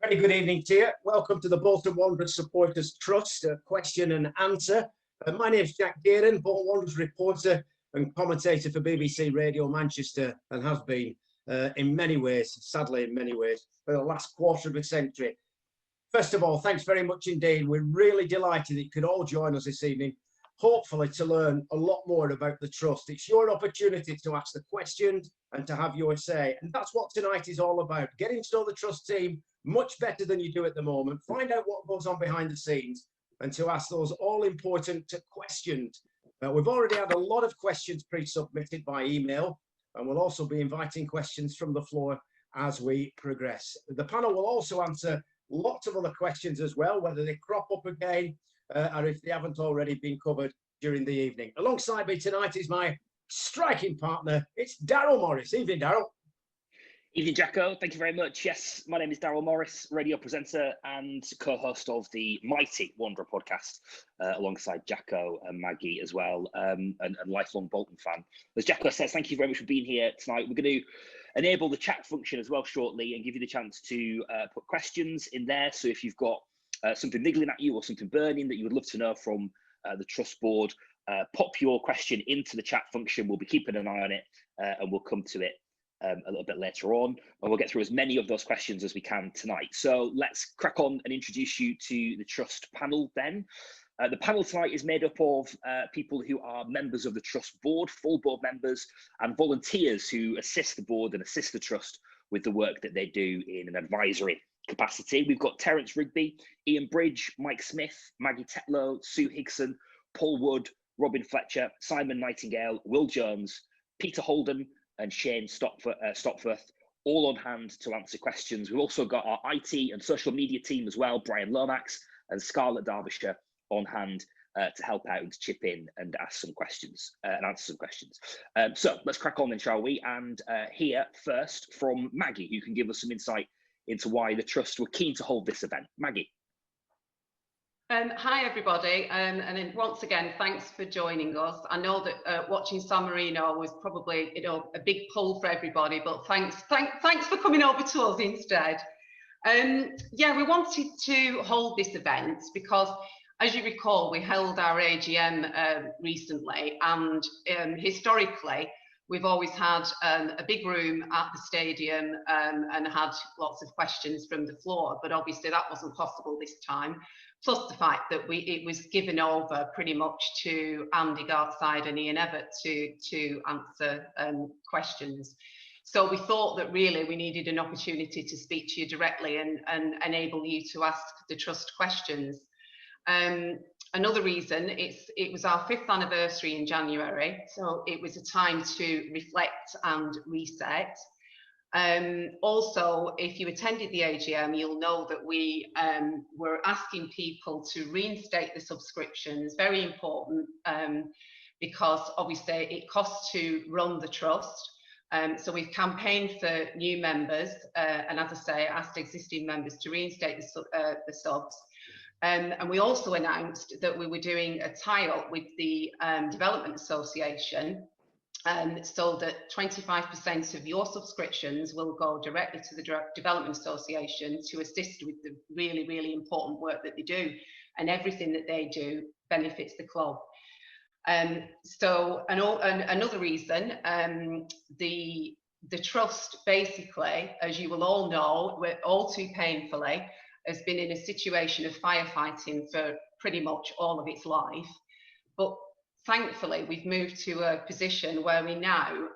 Very good evening to you. Welcome to the Bolton Wanderers Supporters Trust question and answer. My name is Jack Dearden, Bolton Wanderers reporter and commentator for BBC Radio Manchester, and have been in many ways, sadly in many ways, for the last quarter of a century. First of all, thanks very much indeed. We're really delighted that you could all join us this evening, hopefully to learn a lot more about the Trust. It's your opportunity to ask the questions and to have your say. And that's what tonight is all about, getting to know the Trust team much better than you do at the moment, find out what goes on behind the scenes, and to ask those all-important questions. We've already had a lot of questions pre-submitted by email, and we'll also be inviting questions from the floor as we progress. The panel will also answer lots of other questions as well, whether they crop up again or if they haven't already been covered during the evening. Alongside me tonight is my striking partner. It's Daryl Morris. Evening, Daryl. Evening, Jacko. Thank you very much. Yes, my name is Daryl Morris, radio presenter and co-host of the mighty Wanderer podcast, alongside Jacko and Maggie as well, and lifelong Bolton fan. As Jacko says, thank you very much for being here tonight. We're going to enable the chat function as well shortly and give you the chance to put questions in there. So if you've got something niggling at you or something burning that you would love to know from the Trust board, pop your question into the chat function. We'll be keeping an eye on it and we'll come to it a little bit later on, and we'll get through as many of those questions as we can tonight. So let's crack on and introduce you to the Trust panel then. The panel tonight is made up of people who are members of the Trust board, full board members, and volunteers who assist the board and assist the Trust with the work that they do in an advisory capacity. We've got Terence Rigby, Ian Bridge, Mike Smith, Maggie Tetlow, Sue Higson, Paul Wood, Robin Fletcher, Simon Nightingale, Will Jones, Peter Holden, and Shane Stopforth, all on hand to answer questions. We've also got our IT and social media team as well, Brian Lomax and Scarlett Derbyshire, on hand to help out and to chip in and ask some questions and answer some questions. So let's crack on then, shall we? And hear first from Maggie, who can give us some insight into why the Trust were keen to hold this event. Maggie. Hi everybody, and then once again thanks for joining us. I know that watching San Marino was probably a big pull for everybody, but thanks for coming over to us instead. Yeah, we wanted to hold this event because, as you recall, we held our AGM recently, and historically we've always had a big room at the stadium and had lots of questions from the floor, but obviously that wasn't possible this time. Plus the fact that it was given over pretty much to Andy Gartside and Ian Evatt to answer questions. So we thought that really we needed an opportunity to speak to you directly and enable you to ask the Trust questions. Another reason, it was our 5th anniversary in January, so it was a time to reflect and reset. Also, if you attended the AGM, you'll know that we were asking people to reinstate the subscriptions. Very important, because obviously it costs to run the Trust. So we've campaigned for new members, and as I say, asked existing members to reinstate the subs. And we also announced that we were doing a tie-up with the Development Association, so that 25% of your subscriptions will go directly to the Development Association to assist with the really, really important work that they do, and everything that they do benefits the club. So another reason, the Trust basically, as you will all know, we're all too painfully, has been in a situation of firefighting for pretty much all of its life. But thankfully, we've moved to a position where we now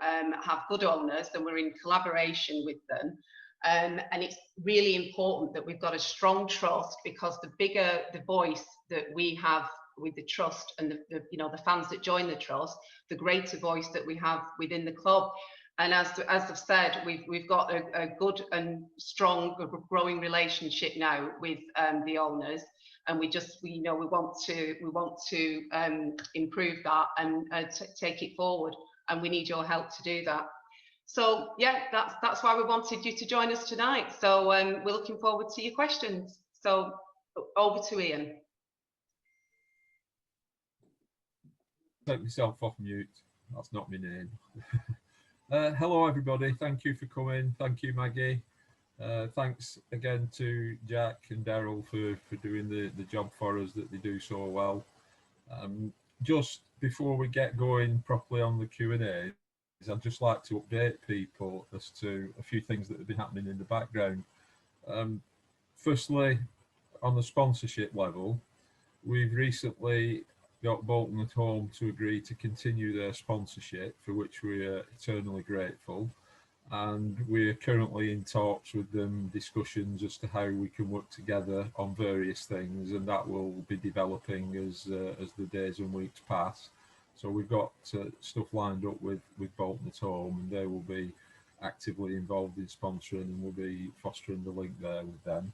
have good owners and we're in collaboration with them. And it's really important that we've got a strong Trust, because the bigger the voice that we have with the Trust and the fans that join the Trust, the greater voice that we have within the club. And as I've said, we've got a good and strong, growing relationship now with the owners, and we want to improve that and take it forward, and we need your help to do that. So yeah, that's why we wanted you to join us tonight. So we're looking forward to your questions. So over to Ian. Take myself off mute. That's not my name. Hello everybody, thank you for coming. Thank you, Maggie. Thanks again to Jack and Daryl for doing the job for us that they do so well. Just before we get going properly on the Q&A, I'd just like to update people as to a few things that have been happening in the background. Firstly, on the sponsorship level, we've recently got Bolton at Home to agree to continue their sponsorship, for which we are eternally grateful. And we're currently in talks with them, discussions as to how we can work together on various things, and that will be developing as the days and weeks pass. So we've got stuff lined up with Bolton at Home, and they will be actively involved in sponsoring, and we'll be fostering the link there with them.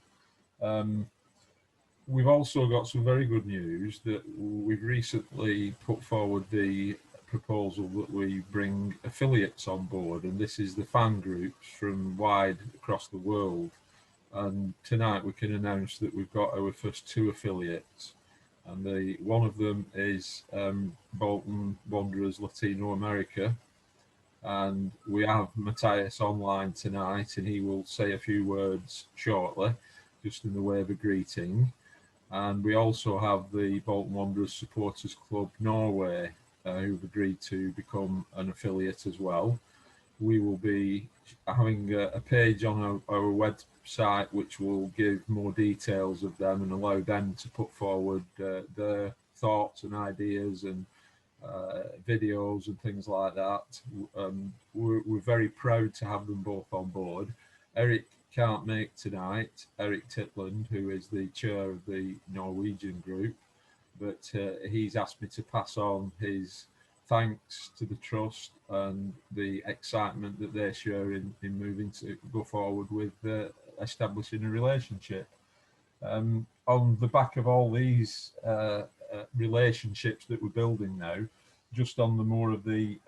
We've also got some very good news that we've recently put forward the proposal that we bring affiliates on board, and this is the fan groups from wide across the world. And tonight we can announce that we've got our first 2 affiliates, and one of them is Bolton Wanderers Latino America, and we have Matthias online tonight, and he will say a few words shortly, just in the way of a greeting. And we also have the Bolton Wanderers Supporters Club Norway, who've agreed to become an affiliate as well. We will be having a page on our website which will give more details of them and allow them to put forward their thoughts and ideas and videos and things like that. We're very proud to have them both on board. Eric can't make tonight, Eric Titland, who is the chair of the Norwegian group, but he's asked me to pass on his thanks to the trust and the excitement that they share in moving to go forward with establishing a relationship. On the back of all these relationships that we're building now, just on the more of the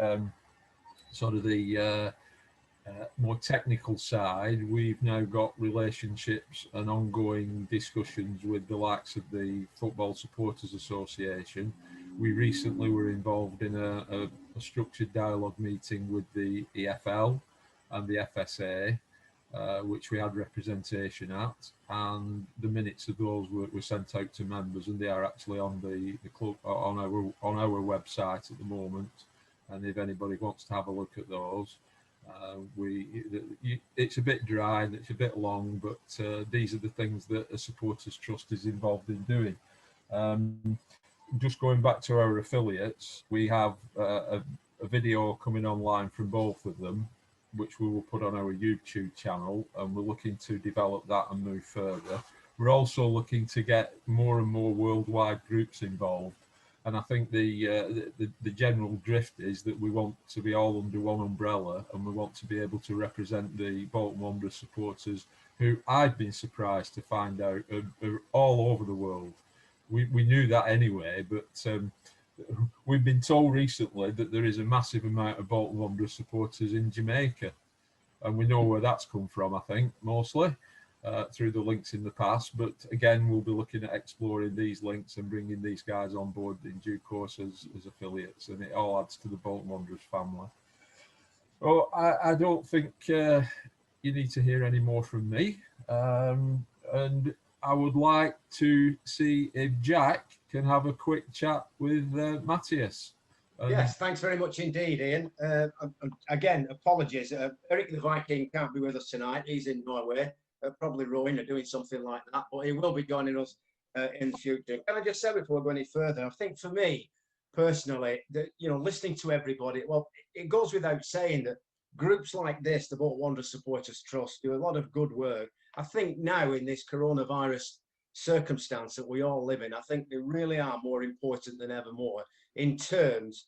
more technical side, we've now got relationships and ongoing discussions with the likes of the Football Supporters Association. We recently were involved in a structured dialogue meeting with the EFL and the FSA, which we had representation at, and the minutes of those were sent out to members, and they are actually on the club on our website at the moment. And if anybody wants to have a look at those, it's a bit dry and it's a bit long, but these are the things that a supporters trust is involved in doing. Just going back to our affiliates, we have a video coming online from both of them, which we will put on our YouTube channel, and we're looking to develop that and move further. We're also looking to get more and more worldwide groups involved. And I think the general drift is that we want to be all under one umbrella, and we want to be able to represent the Bolton Wanderers supporters, who I've been surprised to find out are all over the world. We knew that anyway, but we've been told recently that there is a massive amount of Bolton Wanderers supporters in Jamaica, and we know where that's come from, I think, mostly. Through the links in the past, but again, we'll be looking at exploring these links and bringing these guys on board in due course as affiliates, and it all adds to the Bolton Wanderers family. Well, I don't think you need to hear any more from me, and I would like to see if Jack can have a quick chat with Matthias. Yes, thanks very much indeed, Ian. Again, apologies. Eric the Viking can't be with us tonight. He's in Norway. Probably rowing or doing something like that, but he will be joining us in the future. Can I just say before we go any further, I think for me personally, that listening to everybody, well, it goes without saying that groups like this, the Bolton Wanderers Supporters Trust, do a lot of good work. I think now in this coronavirus circumstance that we all live in, I think they really are more important than ever more in terms,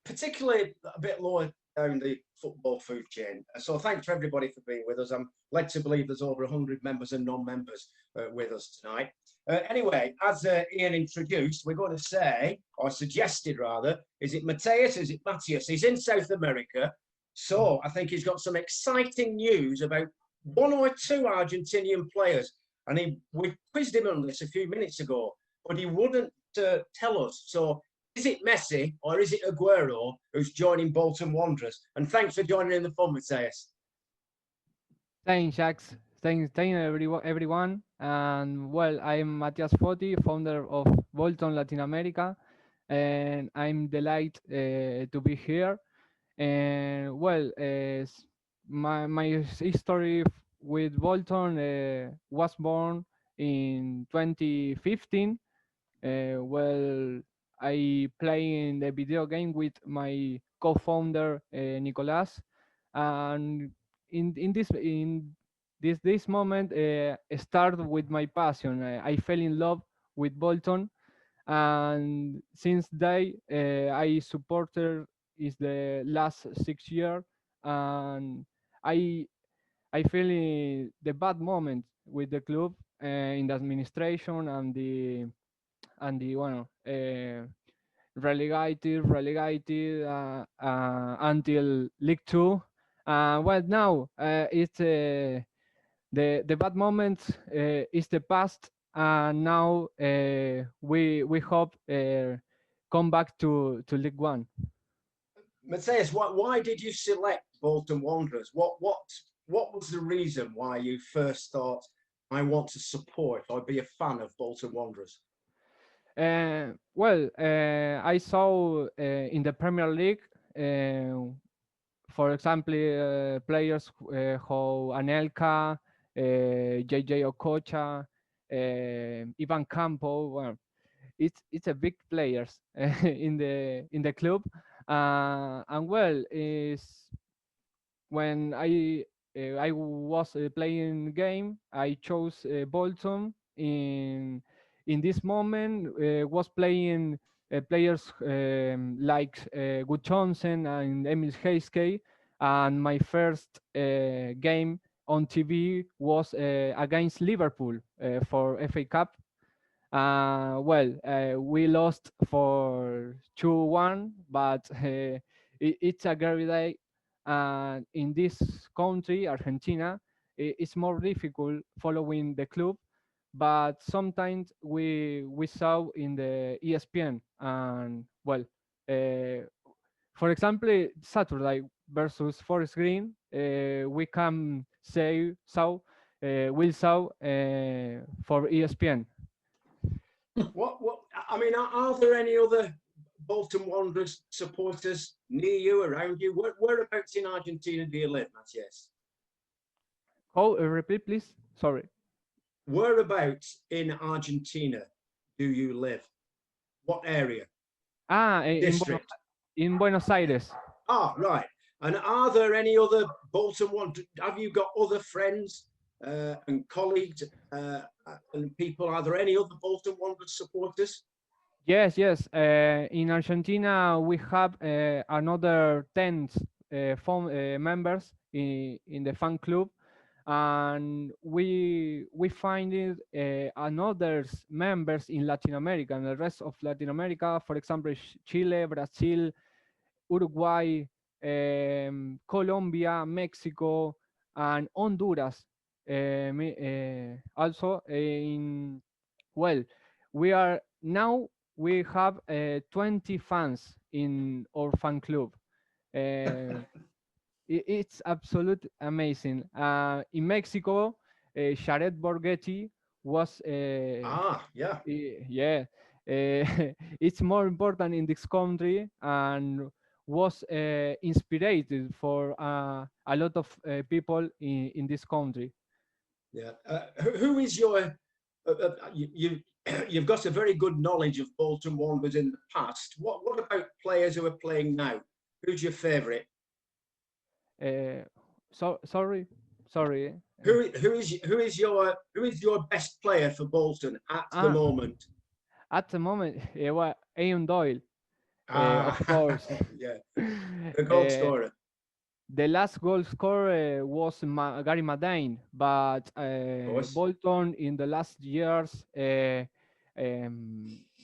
particularly a bit lower down the football food chain. So thanks for everybody for being with us. I'm led to believe there's over 100 members and non-members with us tonight. Anyway, as Ian introduced, we're going to say, or suggested rather, is it Matthias? Is it Matthias? He's in South America. So I think he's got some exciting news about 1 or 2 Argentinian players. And we quizzed him on this a few minutes ago, but he wouldn't tell us. So is it Messi or is it Aguero who's joining Bolton Wanderers? And thanks for joining in the fun, Matthias. Thanks, Jax. Thanks everyone. And well, I'm Matias Foti, founder of Bolton Latin America, and I'm delighted to be here. And well, my history with Bolton was born in 2015. Well, I play in the video game with my co-founder Nicolas, and in this moment start with my passion. I fell in love with Bolton, and since day I supporter is the last 6 year, and I I feel the bad moment with the club in the administration and the well, relegated until League Two. Well, now it's the bad moment is the past, and now we hope come back to League One. Matthias, why did you select Bolton Wanderers? What was the reason why you first thought, I want to support or be a fan of Bolton Wanderers? Well, I saw in the Premier League, for example, players how Anelka, JJ Okocha, Ivan Campo. Well, it's a big players in the club, and well, is when I was playing game, I chose Bolton. In this moment, was playing players like Good Johnson and Emil Heiske, and my first game on TV was against Liverpool for FA Cup. Well, we lost for 2-1, but it's a great day. And in this country, Argentina, it's more difficult following the club, but sometimes we saw in the ESPN, and well, for example, Saturday versus Forest Green, we can say so. We'll saw for ESPN. What I mean, are there any other Bolton Wanderers supporters near you, around you? Whereabouts in Argentina do you live, Matthias? Oh, repeat, please. Sorry. Whereabouts in Argentina do you live? What area? District? In Buenos Aires. Ah, right. And are there any other Bolton Wanderers? Have you got other friends and colleagues and people? Are there any other Bolton Wanderers supporters? Yes, yes. In Argentina, we have another 10 members in the fan club, and we find it another members in Latin America and the rest of Latin America. For example, Chile, Brazil, Uruguay, Colombia, Mexico, and Honduras. Also, well, we are now we have 20 fans in our fan club. It's absolute amazing. In Mexico, Jared Borghetti was Yeah. yeah. It's more important in this country, and was inspired for a lot of people in this country. Yeah. Who is your you've got a very good knowledge of Bolton Wanderers in the past. What about players who are playing now? Who's your favourite? Sorry. Who is your best player for Bolton at the moment? At the moment, well, Ian Doyle, of course. Yeah, the goal scorer. The last goal scorer was Gary Madine, but Bolton in the last years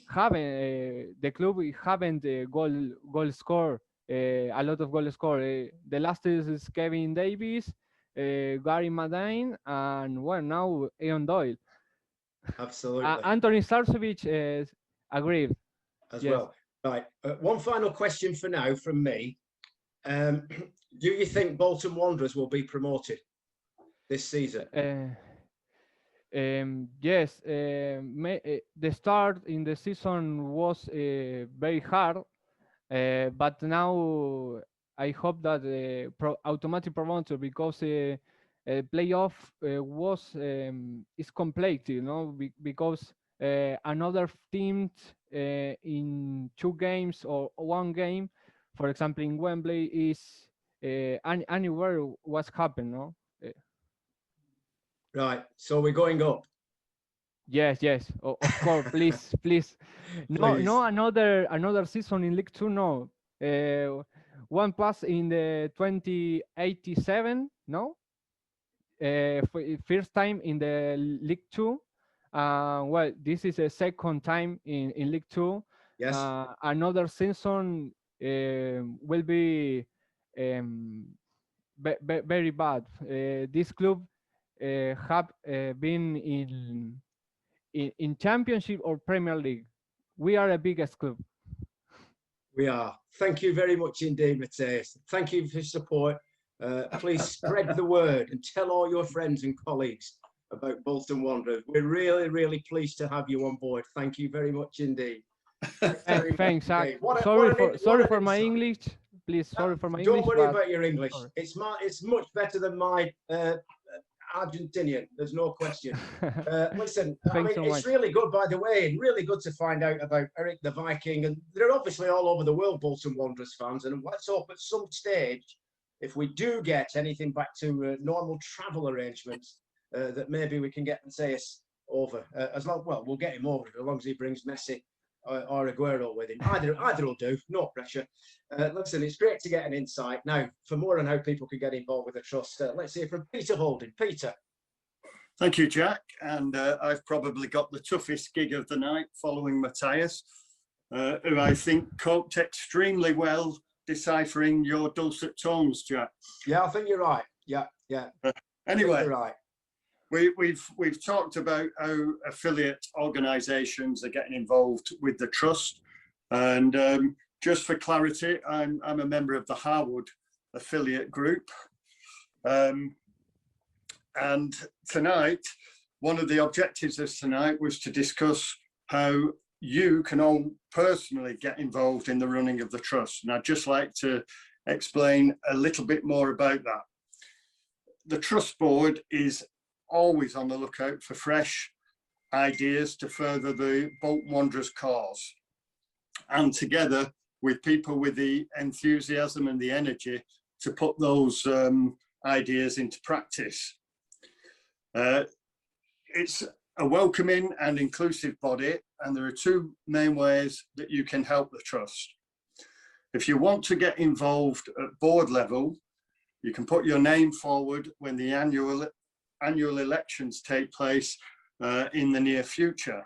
haven't the club haven't goal score a lot of goal score. The last is Kevin Davis, Gary Madine, and well, now Ian Doyle. Absolutely. Anthony Starcevic agreed as well. Right. One final question for now from me. Do you think Bolton Wanderers will be promoted this season? Yes, the start in the season was very hard, but now I hope that automatic promoter, because playoff was is complete, you know, because another team in 2 games or 1 game, for example, in Wembley, is anywhere what's happened, no? Right, so we're going up. Yes, yes, of course. Please, please. No, Please. no, another season in League Two. No, one pass in the 2087. No, first time in the League Two. Well, this is a second time in League Two. Yes. Another season will be very bad. This club have been in Championship or Premier League. We are a biggest club. We are. Thank you very much indeed, Matthias. Thank you for your support. Please spread the word and tell all your friends and colleagues about Bolton Wanderers. We're really, really pleased to have you on board. Thank you very much indeed. Thanks, Zach. What Sorry for an my insight. English. Please, sorry for my Don't English. worry about your English. Sorry. It's much better than my Argentinian. There's no question. Listen, I mean, so it's much. really good, by the way, and really good to find out about Eric the Viking. And they're obviously all over the world, Bolton Wanderers fans. And let's hope at some stage, if we do get anything back to normal travel arrangements, that maybe we can get Matthias over. As long, well, we'll get him over as long as he brings Messi or Aguero with him. Either will do. No pressure. Listen, it's great to get an insight. Now, for more on how people can get involved with the trust, let's hear from Peter Holding. Peter. Thank you, Jack. And I've probably got the toughest gig of the night following Matthias, who I think coped extremely well deciphering your dulcet tones, Jack. Yeah, I think you're right. Yeah. Anyway, you're right. We've talked about how affiliate organisations are getting involved with the trust, and just for clarity, I'm a member of the Harwood affiliate group, and tonight, one of the objectives of tonight was to discuss how you can all personally get involved in the running of the trust, and I'd just like to explain a little bit more about that. The trust board is always on the lookout for fresh ideas to further the Bolton Wanderers cause, and together with people with the enthusiasm and the energy to put those ideas into practice. It's a welcoming and inclusive body, and there are 2 main ways that you can help the trust. If you want to get involved at board level, you can put your name forward when the annual elections take place in the near future.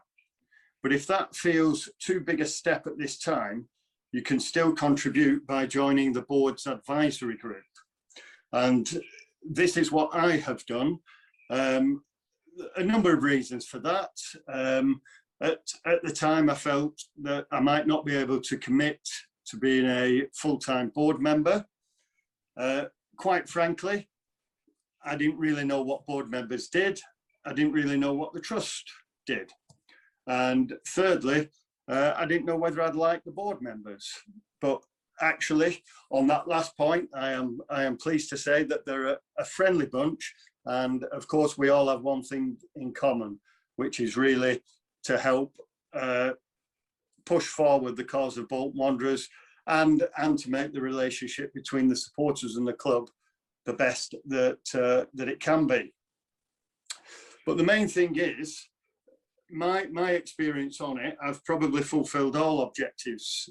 But if that feels too big a step at this time, you can still contribute by joining the board's advisory group. And this is what I have done. A number of reasons for that. At the time, I felt that I might not be able to commit to being a full-time board member. Quite frankly, I didn't really know what board members did. I didn't really know what the trust did. And thirdly, I didn't know whether I'd like the board members. But actually, on that last point, I am pleased to say that they're a friendly bunch. And of course, we all have one thing in common, which is really to help push forward the cause of Bolton Wanderers and to make the relationship between the supporters and the club the best that it can be. But the main thing is, my experience on it, I've probably fulfilled all objectives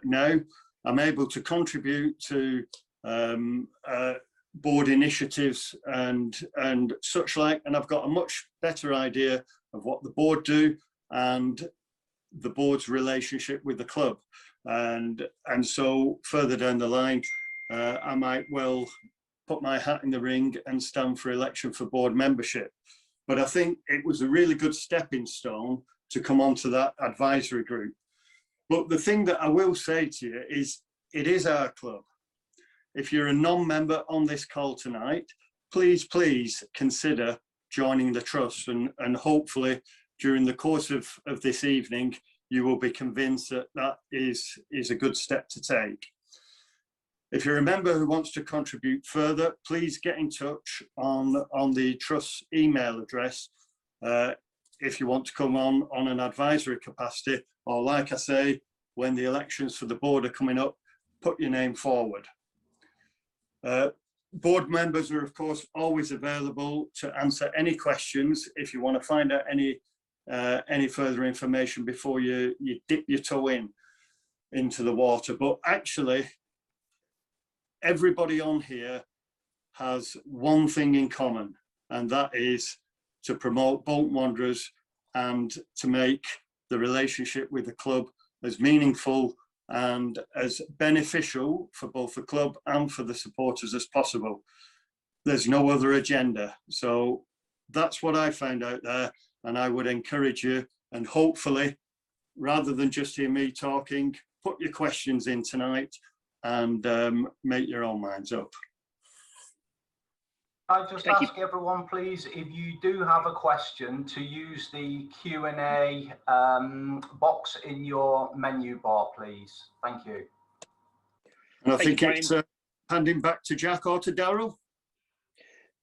now. I'm able to contribute to board initiatives and such like, and I've got a much better idea of what the board do and the board's relationship with the club. And so further down the line, I might well put my hat in the ring and stand for election for board membership. But I think it was a really good stepping stone to come onto that advisory group. But the thing that I will say to you is, it is our club. If you're a non-member on this call tonight, please consider joining the trust, and hopefully during the course of this evening, you will be convinced that that is a good step to take. If you're a member who wants to contribute further, please get in touch on the trust email address if you want to come on an advisory capacity, or like I say, when the elections for the board are coming up, put your name forward. Board members are of course always available to answer any questions if you want to find out any further information before you dip your toe into the water. But actually, everybody on here has one thing in common, and that is to promote Bolton Wanderers and to make the relationship with the club as meaningful and as beneficial for both the club and for the supporters as possible. There's no other agenda. So that's what I found out there, and I would encourage you, and hopefully, rather than just hear me talking, put your questions in tonight and make your own minds up. I just ask everyone, please, if you do have a question, to use the Q&A box in your menu bar, please. Thank you. And I think it's handing back to Jack or to Daryl.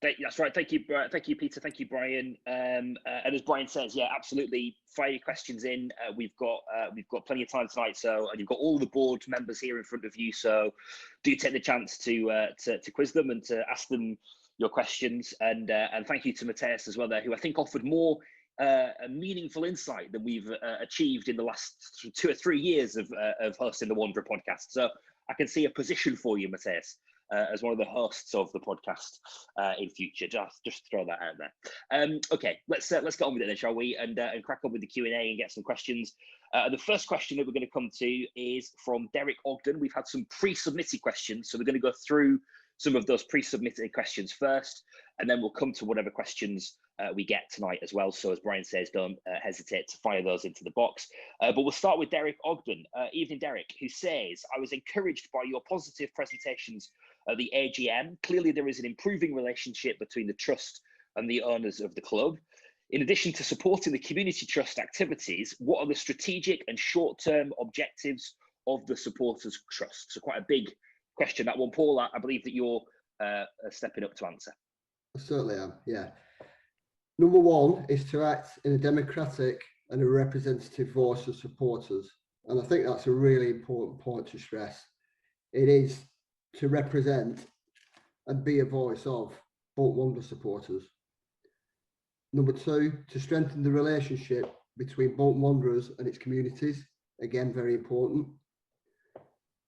That's right. Thank you, Peter. Thank you, Brian. And as Brian says, yeah, absolutely. Fire your questions in. We've got plenty of time tonight. So, and you've got all the board members here in front of you. So, do take the chance to quiz them and to ask them your questions. And thank you to Matthias as well there, who I think offered more a meaningful insight than we've achieved in the last 2 or 3 years of hosting the Wanderer podcast. So I can see a position for you, Matthias, as one of the hosts of the podcast in future. Just throw that out there. Okay, let's get on with it then, shall we? And crack on with the Q&A and get some questions. The first question that we're going to come to is from Derek Ogden. We've had some pre-submitted questions, so we're going to go through some of those pre-submitted questions first, and then we'll come to whatever questions we get tonight as well. So as Brian says, don't hesitate to fire those into the box. But we'll start with Derek Ogden. Evening, Derek, who says, I was encouraged by your positive presentations at the AGM. Clearly, there is an improving relationship between the trust and the owners of the club. In addition to supporting the community trust activities, what are the strategic and short-term objectives of the supporters trust? So quite a big question, that one. Paul, I believe that you're stepping up to answer. I certainly am, yeah. Number one is to act in a democratic and a representative voice of supporters. And I think that's a really important point to stress. It is to represent and be a voice of Bolton Wanderers supporters. Number two, to strengthen the relationship between Bolton Wanderers and its communities. Again, very important.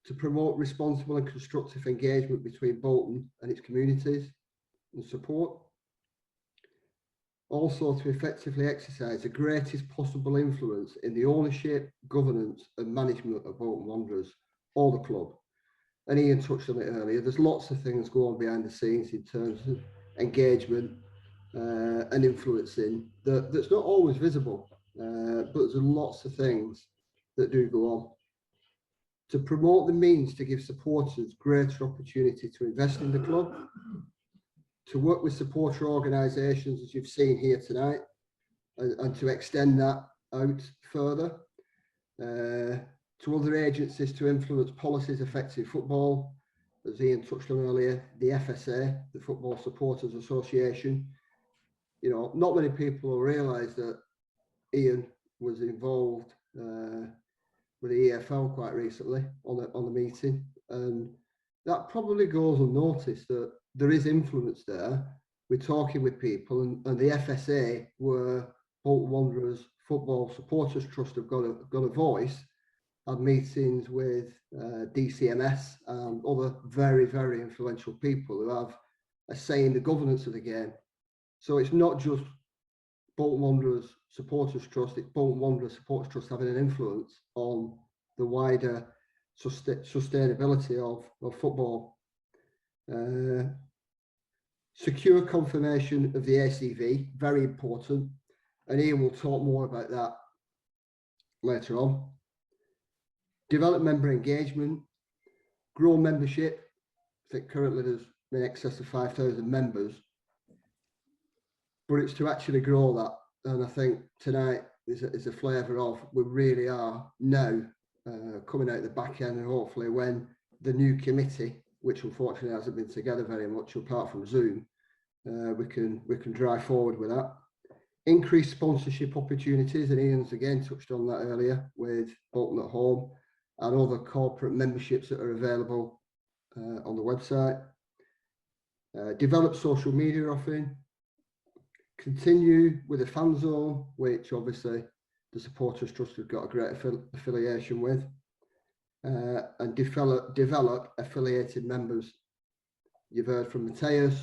To promote responsible and constructive engagement between Bolton and its communities and support. Also, to effectively exercise the greatest possible influence in the ownership, governance and management of Bolton Wanderers, or the club. And Ian touched on it earlier, there's lots of things going on behind the scenes in terms of engagement and influencing that's not always visible, but there's lots of things that do go on. To promote the means to give supporters greater opportunity to invest in the club, to work with supporter organisations, as you've seen here tonight, and to extend that out further, to other agencies to influence policies affecting football, as Ian touched on earlier, the FSA, the Football Supporters Association. You know, not many people will realise that Ian was involved with the EFL quite recently on the meeting, and that probably goes unnoticed that there is influence there. We're talking with people, and the FSA, where Bolton Wanderers Football Supporters Trust have got a voice, had meetings with DCMS and other very, very influential people who have a say in the governance of the game. So it's not just Bolton Wanderers Supporters Trust, it's Bolton Wanderers Supporters Trust having an influence on the wider sustainability of football. Secure confirmation of the ACV, very important, and Ian will talk more about that later on. Develop member engagement, grow membership. I think currently there's in excess of 5,000 members, but it's to actually grow that. And I think tonight is a flavour of we really are now coming out the back end, and hopefully when the new committee, which unfortunately hasn't been together very much apart from Zoom, we can drive forward with that. Increased sponsorship opportunities, and Ian's again touched on that earlier with Bolton at Home and other corporate memberships that are available on the website. Develop social media offering. Continue with the fan zone, which obviously the Supporters Trust have got a great affiliation with, and develop affiliated members. You've heard from Matthias,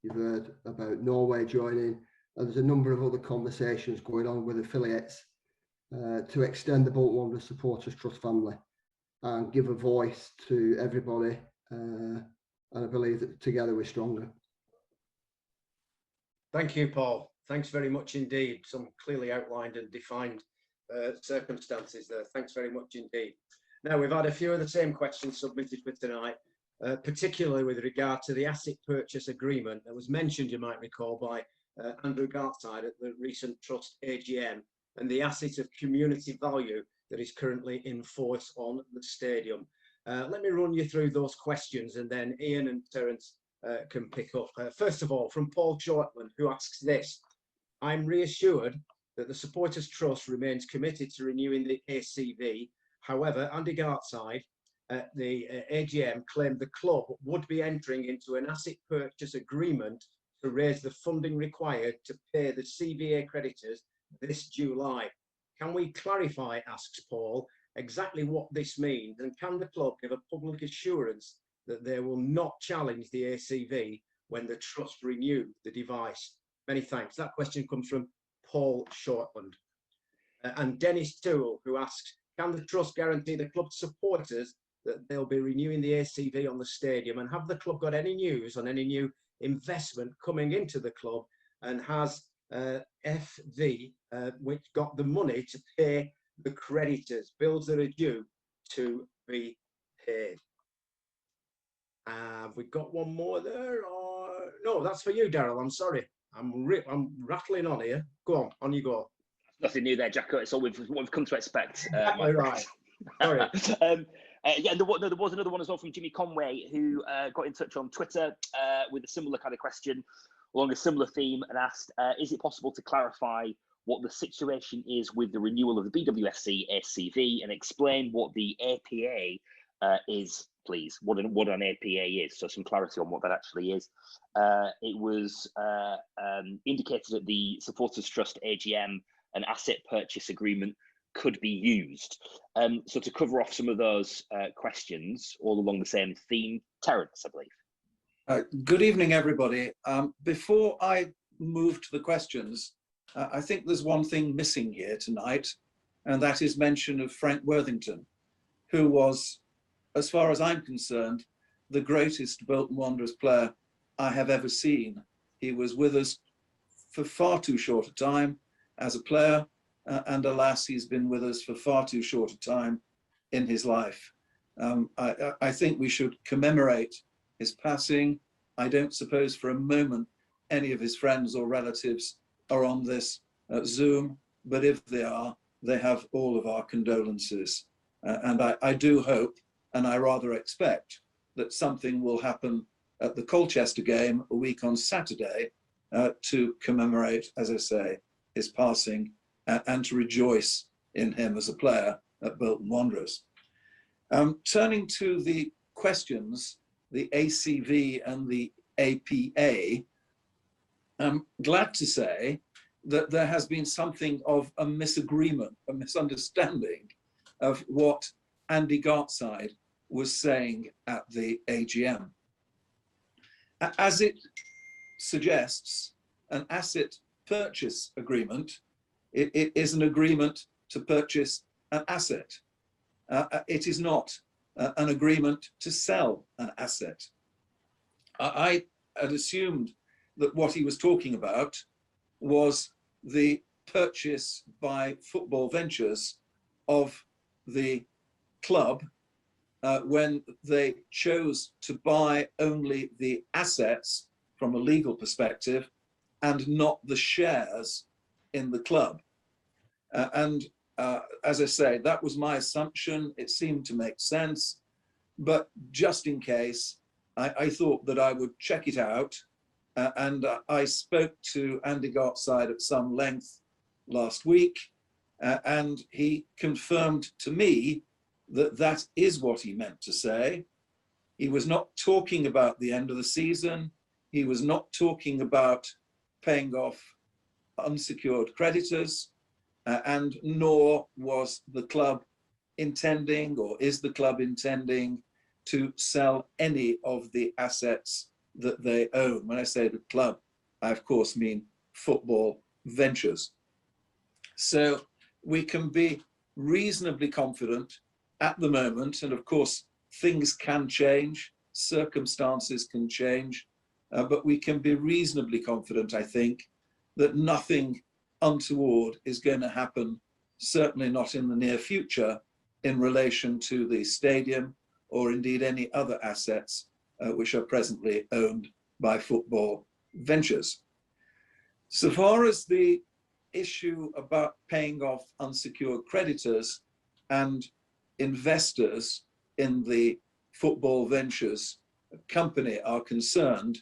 you've heard about Norway joining, and there's a number of other conversations going on with affiliates to extend the Bolton Wanderers Supporters Trust family and give a voice to everybody. And I believe that together we're stronger. Thank you, Paul. Thanks very much indeed. Some clearly outlined and defined circumstances there. Thanks very much indeed. Now, we've had a few of the same questions submitted for tonight, particularly with regard to the asset purchase agreement that was mentioned, you might recall, by Andrew Gartside at the recent Trust AGM, and the asset of community value that is currently in force on the stadium. Let me run you through those questions, and then Ian and Terence can pick up. First of all, from Paul Shortland, who asks this: I'm reassured that the Supporters Trust remains committed to renewing the ACV. However, Andy Gartside at the AGM claimed the club would be entering into an asset purchase agreement to raise the funding required to pay the CVA creditors this July. Can we clarify, asks Paul, exactly what this means, and can the club give a public assurance that they will not challenge the ACV when the trust renew the device? Many thanks. That question comes from Paul Shortland. And Dennis Toole, who asks, can the trust guarantee the club supporters that they'll be renewing the ACV on the stadium, and have the club got any news on any new investment coming into the club, and has FV which got the money to pay the creditors, bills that are due to be paid? Have we got one more there, or no? That's for you, Daryl. I'm sorry, I'm rattling on here. Go on you go. Nothing new there, Jacko. It's all what we've come to expect. Right. Sorry. Yeah, there was another one as well from Jimmy Conway, who got in touch on Twitter with a similar kind of question along a similar theme, and asked, is it possible to clarify what the situation is with the renewal of the BWFC ACV, and explain what the APA is, please, what an APA is, so some clarity on what that actually is. It was indicated at the Supporters Trust AGM an asset purchase agreement could be used. So to cover off some of those questions, all along the same theme, Terence, I believe. Good evening, everybody. Before I move to the questions, I think there's one thing missing here tonight, and that is mention of Frank Worthington, who was, as far as I'm concerned, the greatest Bolton Wanderers player I have ever seen. He was with us for far too short a time as a player, and alas, he's been with us for far too short a time in his life. I think we should commemorate his passing. I don't suppose for a moment any of his friends or relatives are on this Zoom, but if they are, they have all of our condolences. And I do hope, and I rather expect, that something will happen at the Colchester game a week on Saturday to commemorate, as I say, his passing and to rejoice in him as a player at Bolton Wanderers. Turning to the questions, the ACV and the APA, I'm glad to say that there has been something of a misagreement, a misunderstanding of what Andy Gartside was saying at the AGM. As it suggests, an asset purchase agreement, it is an agreement to purchase an asset. It is not an agreement to sell an asset. I had assumed that what he was talking about was the purchase by Football Ventures of the club when they chose to buy only the assets from a legal perspective and not the shares in the club. As I say, that was my assumption. It seemed to make sense, but just in case, I thought that I would check it out. And I spoke to Andy Gartside at some length last week, and he confirmed to me that that is what he meant to say. He was not talking about the end of the season. He was not talking about paying off unsecured creditors, and nor was the club intending, or is the club intending, to sell any of the assets that they own. When I say the club, I of course mean Football Ventures. So we can be reasonably confident at the moment, and of course things can change, circumstances can change, but we can be reasonably confident, I think, that nothing untoward is going to happen, certainly not in the near future, in relation to the stadium or indeed any other assets which are presently owned by Football Ventures. So far as the issue about paying off unsecured creditors and investors in the Football Ventures company are concerned,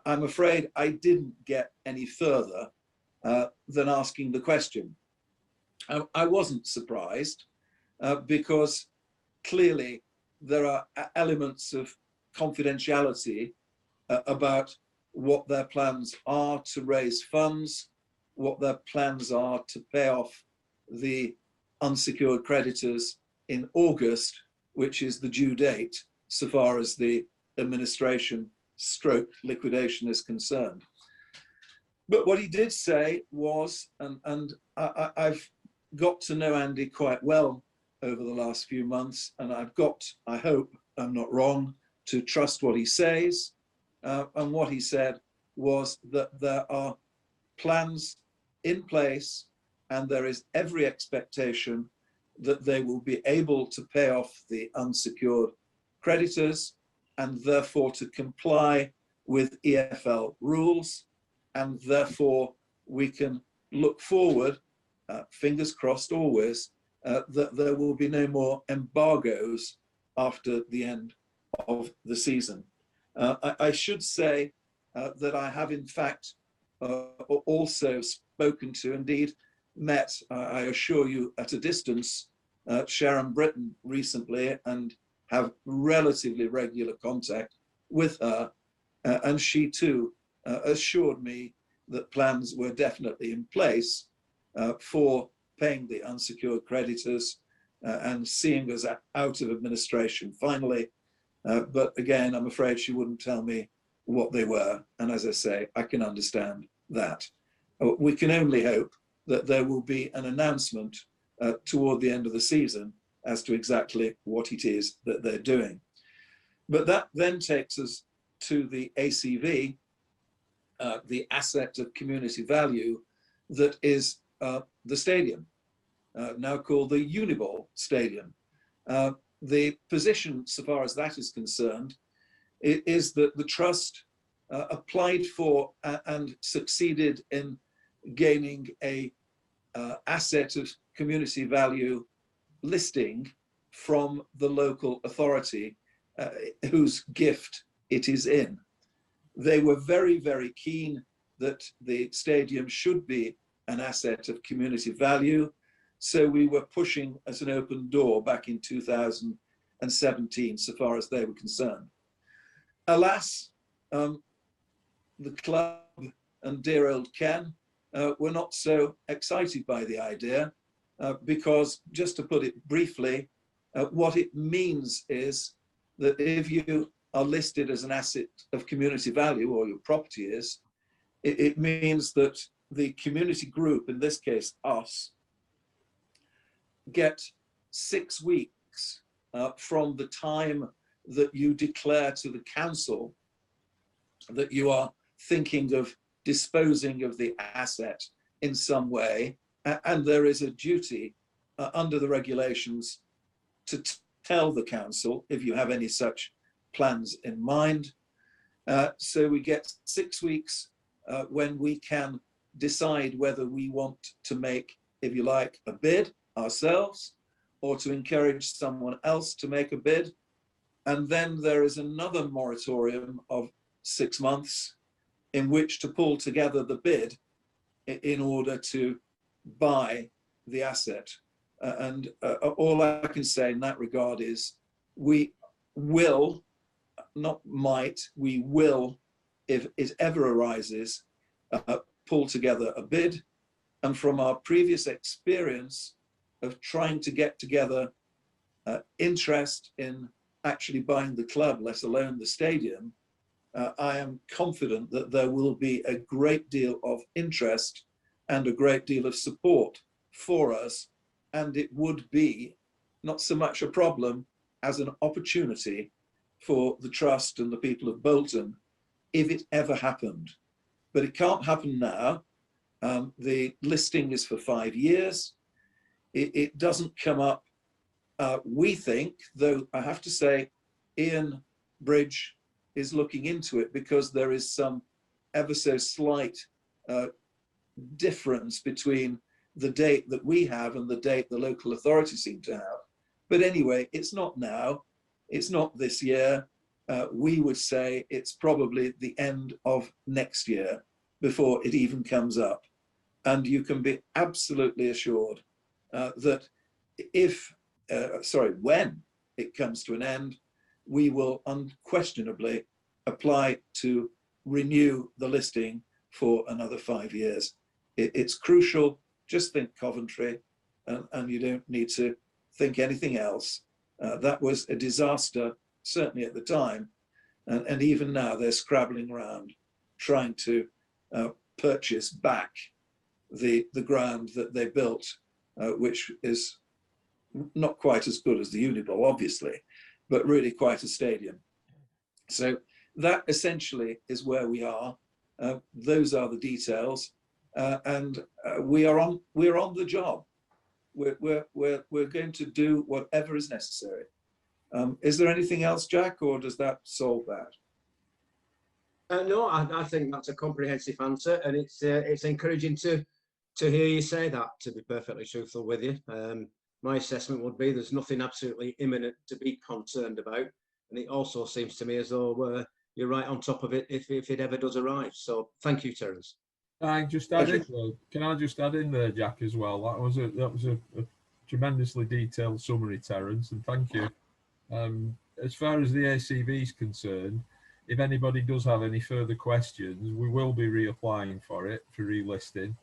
I'm afraid I didn't get any further than asking the question. I wasn't surprised because clearly there are elements of confidentiality about what their plans are to raise funds, what their plans are to pay off the unsecured creditors in August, which is the due date so far as the administration stroke liquidation is concerned. But what he did say was, and I've got to know Andy quite well over the last few months, and I've got, I hope I'm not wrong, to trust what he says. And what he said was that there are plans in place and there is every expectation that they will be able to pay off the unsecured creditors and therefore to comply with EFL rules, and therefore we can look forward, fingers crossed always, that there will be no more embargoes after the end of the season. I should say that I have in fact also spoken to, indeed met, I assure you at a distance, Sharon Britton recently, and have relatively regular contact with her, and she too assured me that plans were definitely in place for paying the unsecured creditors and seeing us out of administration finally. But again, I'm afraid she wouldn't tell me what they were. And as I say, I can understand that. We can only hope that there will be an announcement toward the end of the season as to exactly what it is that they're doing. But that then takes us to the ACV, the asset of community value that is the stadium, now called the Uniball Stadium. The position, so far as that is concerned, is that the trust applied for and succeeded in gaining a asset of community value listing from the local authority whose gift it is in. They were very, very keen that the stadium should be an asset of community value. So we were pushing at an open door back in 2017, so far as they were concerned. Alas, the club and dear old Ken were not so excited by the idea because, just to put it briefly, what it means is that if you are listed as an asset of community value, or your property is, it means that the community group, in this case us, get 6 weeks from the time that you declare to the council that you are thinking of disposing of the asset in some way, and there is a duty under the regulations to tell the council if you have any such plans in mind. So we get 6 weeks when we can decide whether we want to make, if you like, a bid ourselves or to encourage someone else to make a bid. And then there is another moratorium of 6 months in which to pull together the bid in order to buy the asset. And all I can say in that regard is we will, not might, we will, if it ever arises, pull together a bid. And from our previous experience of trying to get together interest in actually buying the club, let alone the stadium, I am confident that there will be a great deal of interest and a great deal of support for us. And it would be not so much a problem as an opportunity for the trust and the people of Bolton if it ever happened. But it can't happen now. The listing is for 5 years. It doesn't come up, we think, though I have to say Ian Bridge is looking into it because there is some ever so slight difference between the date that we have and the date the local authorities seem to have. But anyway, it's not now, it's not this year. We would say it's probably the end of next year before it even comes up. And you can be absolutely assured that when it comes to an end, we will unquestionably apply to renew the listing for another 5 years. It's crucial. Just think Coventry, and you don't need to think anything else. That was a disaster, certainly at the time, and even now they're scrabbling around trying to purchase back the ground that they built, which is not quite as good as the Unibowl, obviously, but really quite a stadium. So that essentially is where we are. Those are the details, and we're on the job. We're going to do whatever is necessary. Is there anything else, Jack, or does that solve that? No, I think that's a comprehensive answer, and it's encouraging to hear you say that, to be perfectly truthful with you. My assessment would be there's nothing absolutely imminent to be concerned about, and it also seems to me as though you're right on top of it if it ever does arrive. So thank you, Terence. Can I just add in there, Jack, as well? That was a tremendously detailed summary, Terence, and thank you. As far as the ACV is concerned, if anybody does have any further questions, we will be reapplying for it for relisting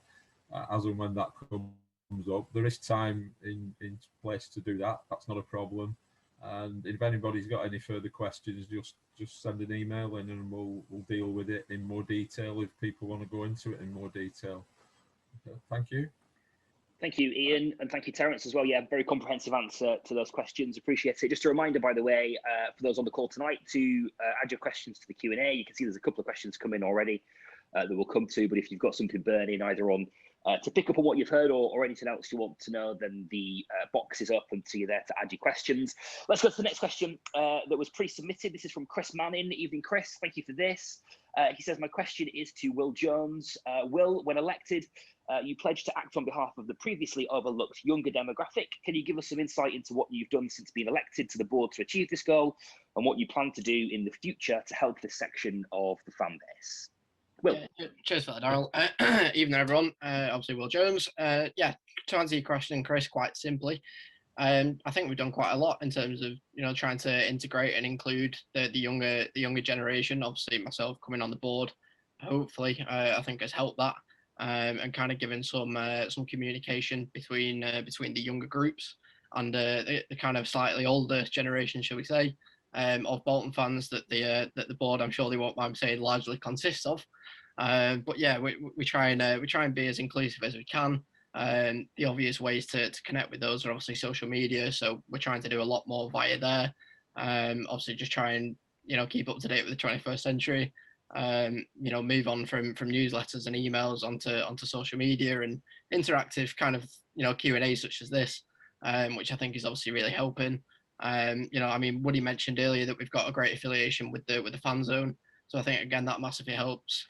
as and when that comes up. There is time in place to do that. That's not a problem. And if anybody's got any further questions, just send an email in and we'll deal with it in more detail if people want to go into it in more detail. Okay, thank you. Thank you, Ian, and thank you, Terence, as well. Yeah, very comprehensive answer to those questions. Appreciate it. Just a reminder, by the way, for those on the call tonight to add your questions to the Q&A. You can see there's a couple of questions come in already that we'll come to, but if you've got something burning either on to pick up on what you've heard or anything else you want to know, then the box is up and so you're there to add your questions. Let's go to the next question that was pre-submitted. This is from Chris Manning. Evening, Chris. Thank you for this. He says, my question is to Will Jones. Will, when elected, you pledged to act on behalf of the previously overlooked younger demographic. Can you give us some insight into what you've done since being elected to the board to achieve this goal and what you plan to do in the future to help this section of the fan base? Will. Yeah, cheers for that, Daryl. Evening, everyone. Obviously, Will Jones. Yeah, to answer your question, Chris, quite simply, I think we've done quite a lot in terms of trying to integrate and include the younger generation. Obviously, myself coming on the board, hopefully, I think has helped that, and kind of given some communication between the younger groups and the kind of slightly older generation, shall we say, of Bolton fans that the board, I'm sure they won't mind saying, largely consists of. But yeah, we try and be as inclusive as we can. The obvious ways to connect with those are obviously social media, so we're trying to do a lot more via there. Obviously, just try and keep up to date with the 21st century. Move on from newsletters and emails onto social media and interactive kind of Q&A such as this, which I think is obviously really helping. I mean, Woody mentioned earlier that we've got a great affiliation with the fan zone. So I think again that massively helps,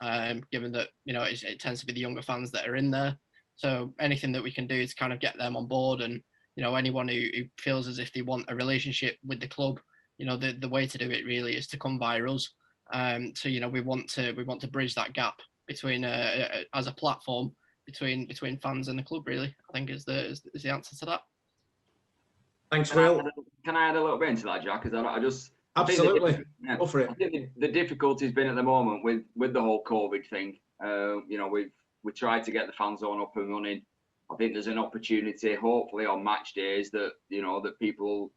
given that it tends to be the younger fans that are in there. So anything that we can do to kind of get them on board, and anyone who feels as if they want a relationship with the club, the way to do it really is to come via us. So we want to bridge that gap between as a platform between fans and the club. Really, I think is the answer to that. Thanks, Will. Can I add a little bit into that, Jack? Because absolutely. Go for it. I think the difficulty's been at the moment with the whole COVID thing. We tried to get the fan zone up and running. I think there's an opportunity, hopefully on match days, that that people.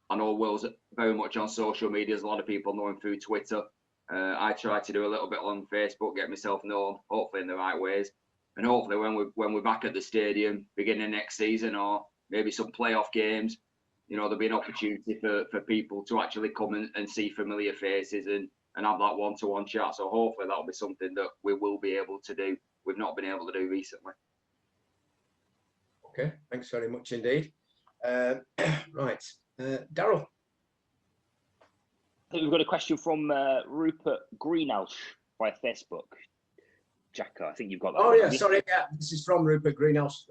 I know Will's very much on social media. There's a lot of people know him through Twitter. I try to do a little bit on Facebook, get myself known, hopefully in the right ways. And hopefully when we're back at the stadium beginning next season, or maybe some playoff games, there'll be an opportunity for people to actually come and see familiar faces and have that one-to-one chat. So hopefully that'll be something that we will be able to do. We've not been able to do recently. Okay, thanks very much indeed. Right, Daryl. I think we've got a question from Rupert Greenhouse via Facebook. Jacko, I think you've got that. Oh, yeah, sorry. Yeah, this is from Rupert Greenhouse.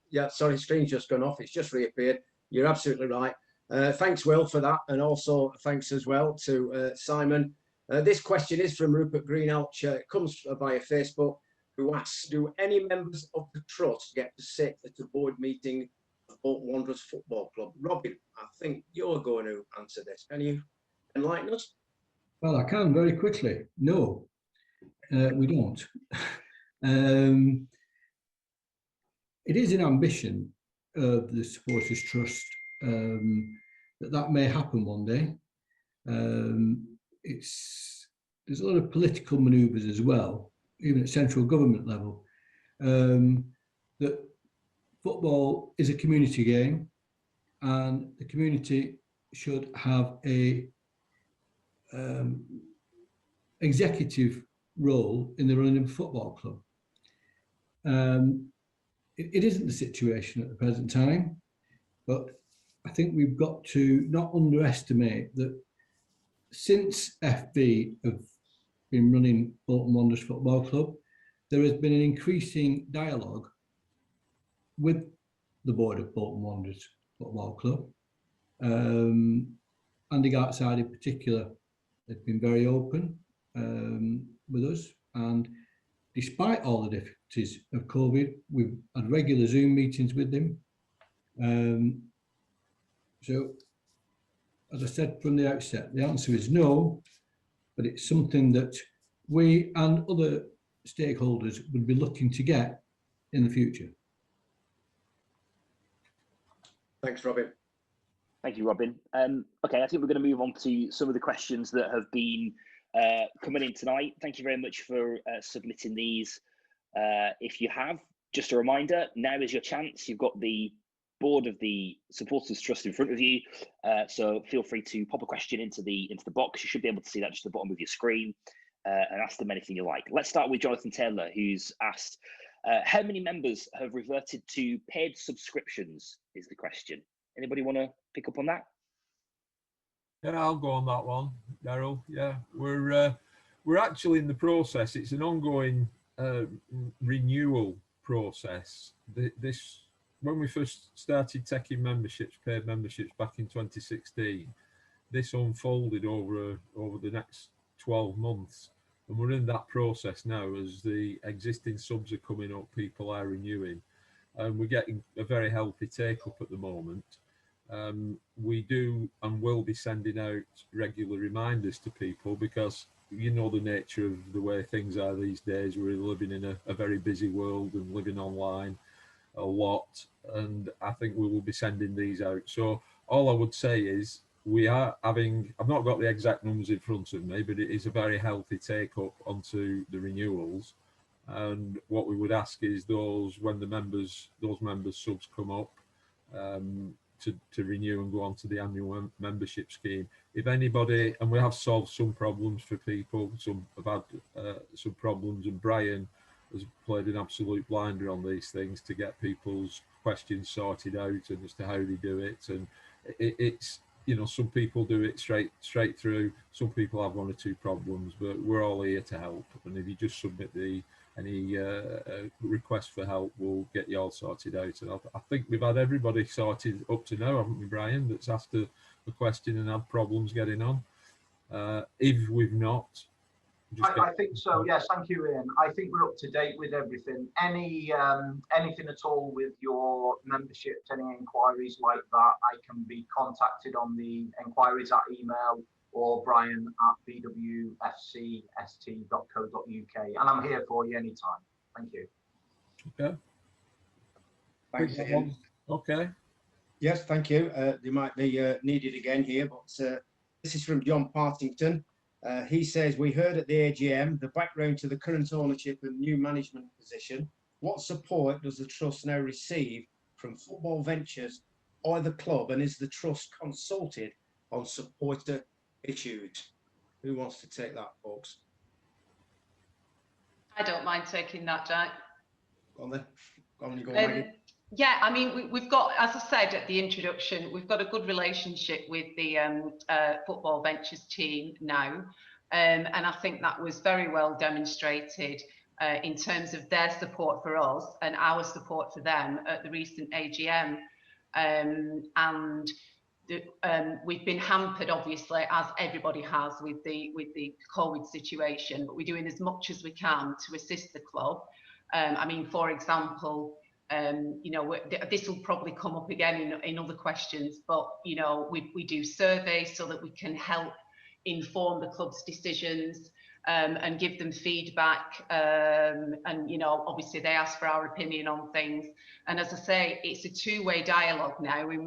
Yeah, sorry, screen's just gone off. It's just reappeared. You're absolutely right. Thanks, Will, for that. And also thanks as well to Simon. This question is from Rupert Greenhouse. It comes via Facebook, who asks, do any members of the trust get to sit at a board meeting of Bolton Wanderers Football Club? Robin, I think you're going to answer this. Can you enlighten us? Well, I can very quickly. No, we don't. It is an ambition of the Supporters Trust that may happen one day. There's a lot of political manoeuvres as well, even at central government level, that football is a community game, and the community should have a executive role in the running of a football club. It isn't the situation at the present time, but I think we've got to not underestimate that since FB have been running Bolton Wanderers Football Club, there has been an increasing dialogue with the board of Bolton Wanderers Football Club. Andy Gartside in particular has been very open with us, and despite all the difficulties of COVID, we've had regular Zoom meetings with them. So, as I said from the outset, the answer is no, but it's something that we and other stakeholders would be looking to get in the future. Thanks, Robin. Thank you, Robin. Okay, I think we're going to move on to some of the questions that have been coming in tonight. Thank you very much for submitting these. If you have, just a reminder, now is your chance. You've got the board of the Supporters Trust in front of you, so feel free to pop a question into the box. You should be able to see that just at the bottom of your screen, and ask them anything you like. Let's start with Jonathan Taylor, who's asked, how many members have reverted to paid subscriptions, is the question. Anybody want to pick up on that? Yeah, I'll go on that one, Daryl. Yeah, we're actually in the process. It's an ongoing renewal process. When we first started taking memberships, paid memberships back in 2016, this unfolded over the next 12 months, and we're in that process now. As the existing subs are coming up, people are renewing, and we're getting a very healthy take up at the moment. We do and will be sending out regular reminders to people, because you know the nature of the way things are these days. We're living in a very busy world and living online a lot, and I think we will be sending these out. So all I would say is we are having, I've not got the exact numbers in front of me, but it is a very healthy take up onto the renewals. And what we would ask is those members subs come up to renew and go on to the annual membership scheme. If anybody, and we have solved some problems for people, some have had some problems, and Brian has played an absolute blinder on these things to get people's questions sorted out and as to how they do it. And you know, some people do it straight through. Some people have one or two problems, but we're all here to help. And if you just submit any request for help, we'll get you all sorted out. And I think we've had everybody sorted up to now, haven't we, Brian? That's asked a question and had problems getting on. If we've not, I think so. Yes, thank you, Ian. I think we're up to date with everything. Anything at all with your memberships, any inquiries like that, I can be contacted on the enquiries at email or Brian at BWFCST.co.uk, and I'm here for you anytime. Thank you. Okay. Thanks, Ian. Okay. Yes, thank you. They might be needed again here, but this is from John Partington. He says, we heard at the AGM the background to the current ownership and new management position. What support does the Trust now receive from Football Ventures or the club, and is the Trust consulted on supporter issues? Who wants to take that, folks? I don't mind taking that, Jack. Go on then. Go on, you go, Maggie. Yeah, I mean, we've got, as I said at the introduction, we've got a good relationship with the Football Ventures team now. And I think that was very well demonstrated in terms of their support for us and our support for them at the recent AGM. We've been hampered, obviously, as everybody has with the COVID situation, but we're doing as much as we can to assist the club. I mean, for example, you know, this will probably come up again in other questions, but, you know, we do surveys so that we can help inform the club's decisions and give them feedback. And, you know, obviously they ask for our opinion on things. And as I say, it's a two-way dialogue now in a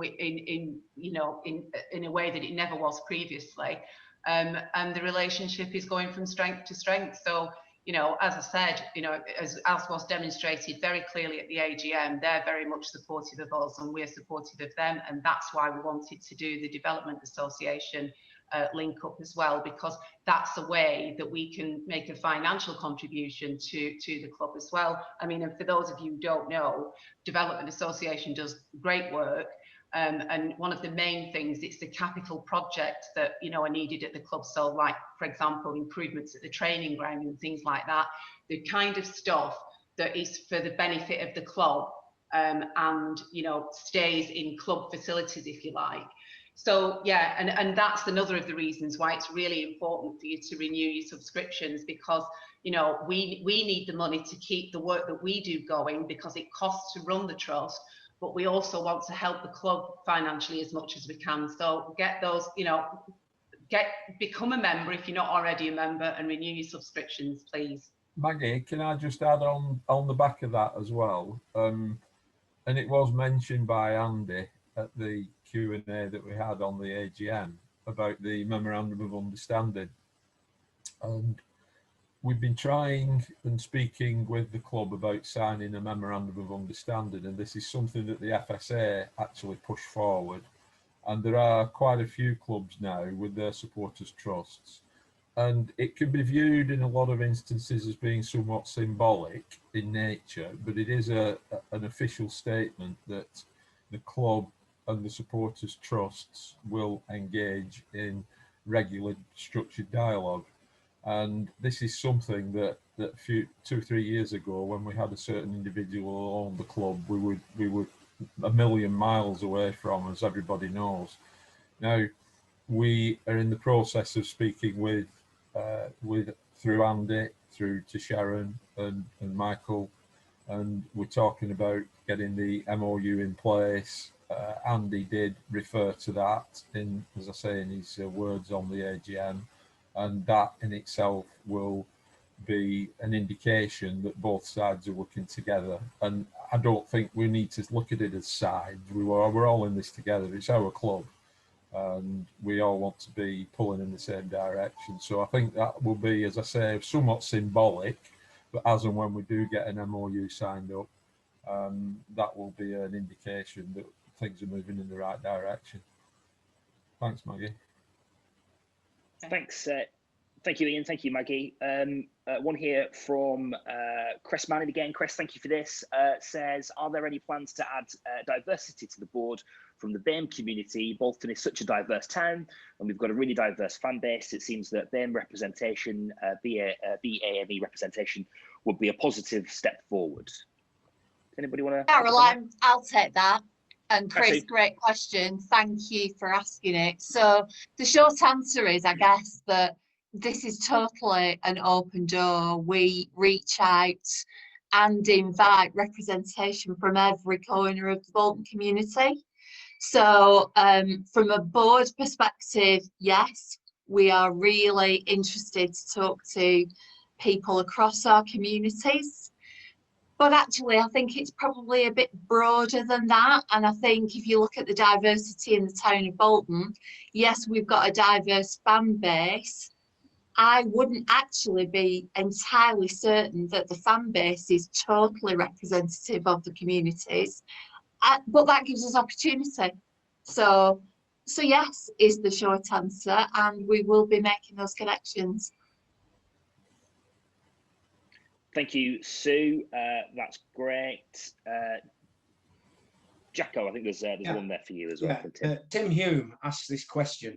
way that it never was previously. And the relationship is going from strength to strength. So, you know, as I said, you know, as was demonstrated very clearly at the AGM, they're very much supportive of us and we're supportive of them. And that's why we wanted to do the Development Association link up as well, because that's a way that we can make a financial contribution to the club as well. I mean, and for those of you who don't know, Development Association does great work. And one of the main things, it's the capital projects that, you know, are needed at the club. So like, for example, improvements at the training ground and things like that, the kind of stuff that is for the benefit of the club and, you know, stays in club facilities, if you like. So yeah, and that's another of the reasons why it's really important for you to renew your subscriptions, because, you know, we need the money to keep the work that we do going, because it costs to run the trust. But we also want to help the club financially as much as we can. So get those, you know, become a member if you're not already a member, and renew your subscriptions, please. Maggie, can I just add on the back of that as well? And it was mentioned by Andy at the Q&A that we had on the AGM about the Memorandum of Understanding. And we've been trying and speaking with the club about signing a Memorandum of Understanding, and this is something that the FSA actually pushed forward. And there are quite a few clubs now with their supporters trusts, and it can be viewed in a lot of instances as being somewhat symbolic in nature, but it is an official statement that the club and the supporters trusts will engage in regular structured dialogue. And this is something that 2 or 3 years ago, when we had a certain individual who owned the club, we were a million miles away from, as everybody knows. Now we are in the process of speaking with through Andy, through to Sharon and Michael, and we're talking about getting the MOU in place. Andy did refer to that in, as I say, in his words on the AGM. And that in itself will be an indication that both sides are working together. And I don't think we need to look at it as sides. We're all in this together. It's our club, and we all want to be pulling in the same direction. So I think that will be, as I say, somewhat symbolic, but as and when we do get an MOU signed up, that will be an indication that things are moving in the right direction. Thanks, Maggie. Thank you, Ian. Thank you, Maggie. One here from Chris Manning again. Chris, thank you for this. Says, are there any plans to add diversity to the board from the BAME community? Bolton is such a diverse town, and we've got a really diverse fan base. It seems that BAME representation, BAME representation, would be a positive step forward. Anybody want to? Caroline, I'll take that. And Chris, Actually, great question. Thank you for asking it. So the short answer is, I guess, that this is totally an open door. We reach out and invite representation from every corner of the Bolton community. So from a board perspective, yes, we are really interested to talk to people across our communities. But actually, I think it's probably a bit broader than that. And I think if you look at the diversity in the town of Bolton, yes, we've got a diverse fan base. I wouldn't actually be entirely certain that the fan base is totally representative of the communities, but that gives us opportunity. So yes, is the short answer, and we will be making those connections. thank you, Sue. That's great. Jacko, I think there's one there for you as well. Yeah. Tim Hume asked this question.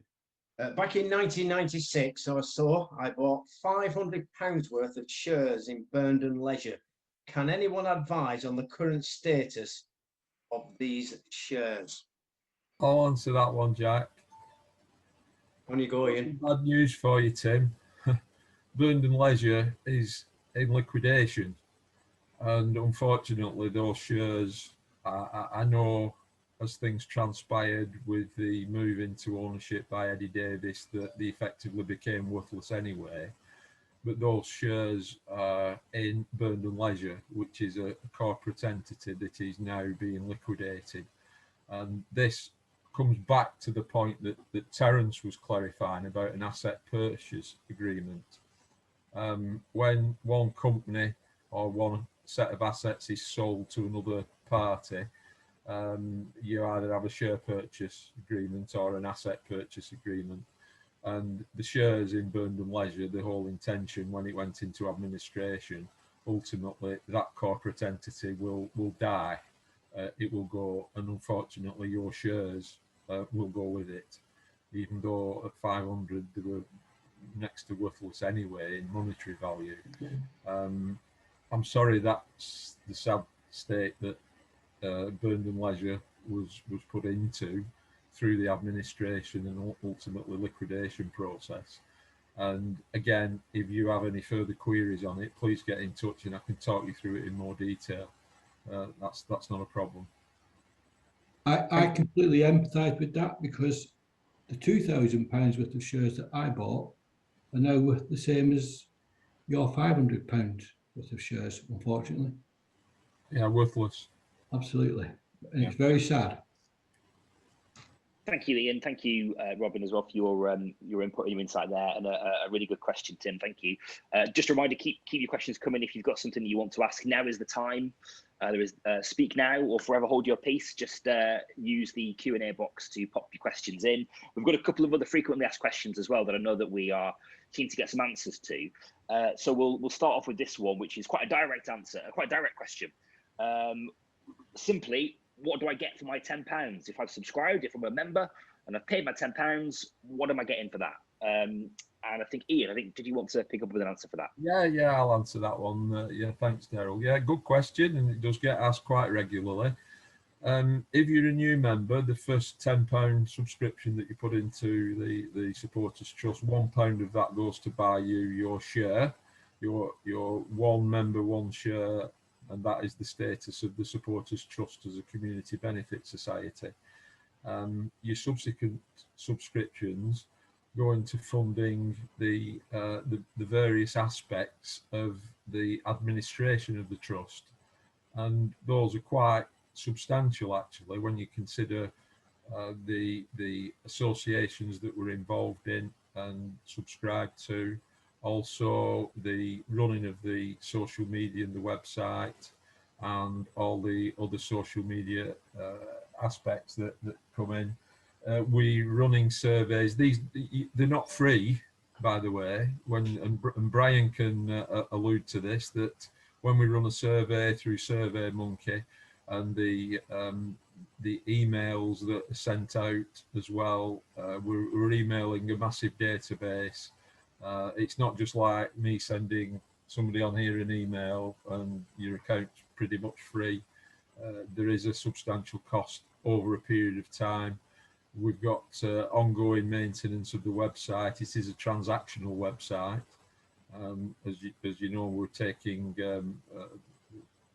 Back in 1996 or so, I bought £500 worth of shares in Burnden Leisure. Can anyone advise on the current status of these shares? I'll answer that one, Jack. On you go, Ian. Bad news for you, Tim. Burnden Leisure is in liquidation, and unfortunately those shares, I know as things transpired with the move into ownership by Eddie Davis that they effectively became worthless anyway, but those shares are in Burnden Leisure, which is a corporate entity that is now being liquidated. And this comes back to the point that Terence was clarifying about an asset purchase agreement. When one company or one set of assets is sold to another party, you either have a share purchase agreement or an asset purchase agreement. And the shares in Burnden Leisure, the whole intention when it went into administration, ultimately that corporate entity will die. It will go, and unfortunately your shares will go with it, even though at 500 they were next to worthless anyway in monetary value. I'm sorry, that's the sad state that Burnden Leisure was put into through the administration and ultimately liquidation process. And again, if you have any further queries on it, please get in touch and I can talk you through it in more detail. That's not a problem. I completely empathise with that, because the £2,000 worth of shares that I bought are now worth the same as your £500 worth of shares, unfortunately. Yeah, worthless. Absolutely. And it's very sad. Thank you, Ian. Thank you, Robin, as well, for your input and your insight there, and a really good question, Tim. Thank you. Just a reminder, keep your questions coming. If you've got something that you want to ask, now is the time. There is speak now or forever hold your peace. Just use the Q&A box to pop your questions in. We've got a couple of other frequently asked questions as well that I know that we are keen to get some answers to. So we'll start off with this one, which is quite a direct answer, quite a direct question. Simply, what do I get for my £10? If I've subscribed, if I'm a member and I've paid my £10, what am I getting for that? And I think, Ian, did you want to pick up with an answer for that? Yeah, I'll answer that one. Yeah, thanks, Daryl. Yeah, good question, and it does get asked quite regularly. If you're a new member, the first £10 subscription that you put into the Supporters Trust, £1 of that goes to buy you your share, your one member, one share, and that is the status of the Supporters Trust as a community benefit society. Your subsequent subscriptions go into funding the various aspects of the administration of the trust, and those are quite substantial actually when you consider the associations that we're involved in and subscribed to, also the running of the social media and the website and all the other social media aspects that come in. We running surveys. They're not free. by the way, and Brian can allude to this, that when we run a survey through SurveyMonkey and the emails that are sent out as well, we're emailing a massive database. It's not just like me sending somebody on here an email and your account's pretty much free. There is a substantial cost over a period of time. We've got ongoing maintenance of the website. It is a transactional website. As you know, we're taking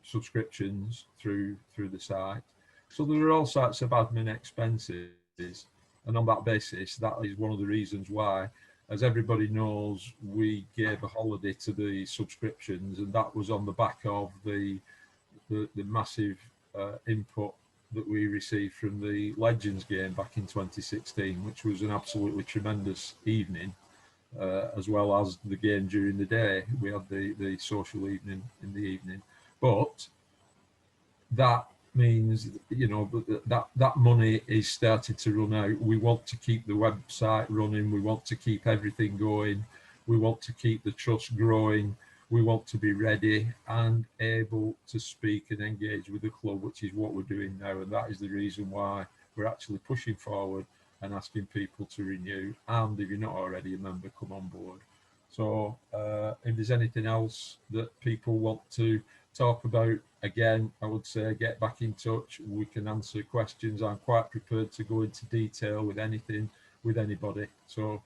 subscriptions through the site. So there are all sorts of admin expenses. And on that basis, that is one of the reasons why, as everybody knows, we gave a holiday to the subscriptions, and that was on the back of the massive input that we received from the Legends game back in 2016, which was an absolutely tremendous evening, as well as the game during the day. We had the social evening in the evening, but that means, you know, that money is starting to run out. We want to keep the website running. We want to keep everything going. We want to keep the trust growing. We want to be ready and able to speak and engage with the club, which is what we're doing now. And that is the reason why we're actually pushing forward and asking people to renew. And if you're not already a member, come on board. So if there's anything else that people want to talk about, again, I would say get back in touch. We can answer questions. I'm quite prepared to go into detail with anything, with anybody. So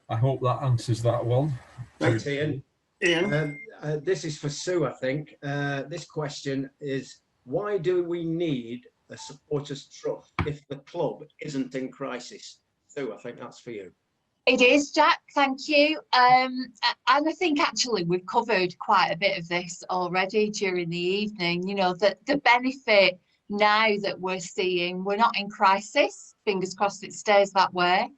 I hope that answers that one. Thanks, Ian. Ian? This is for Sue, I think. This question is, why do we need a supporters trust if the club isn't in crisis? Sue, I think that's for you. It is, Jack, thank you. And I think actually we've covered quite a bit of this already during the evening. You know, that the benefit now that we're seeing, we're not in crisis, fingers crossed it stays that way.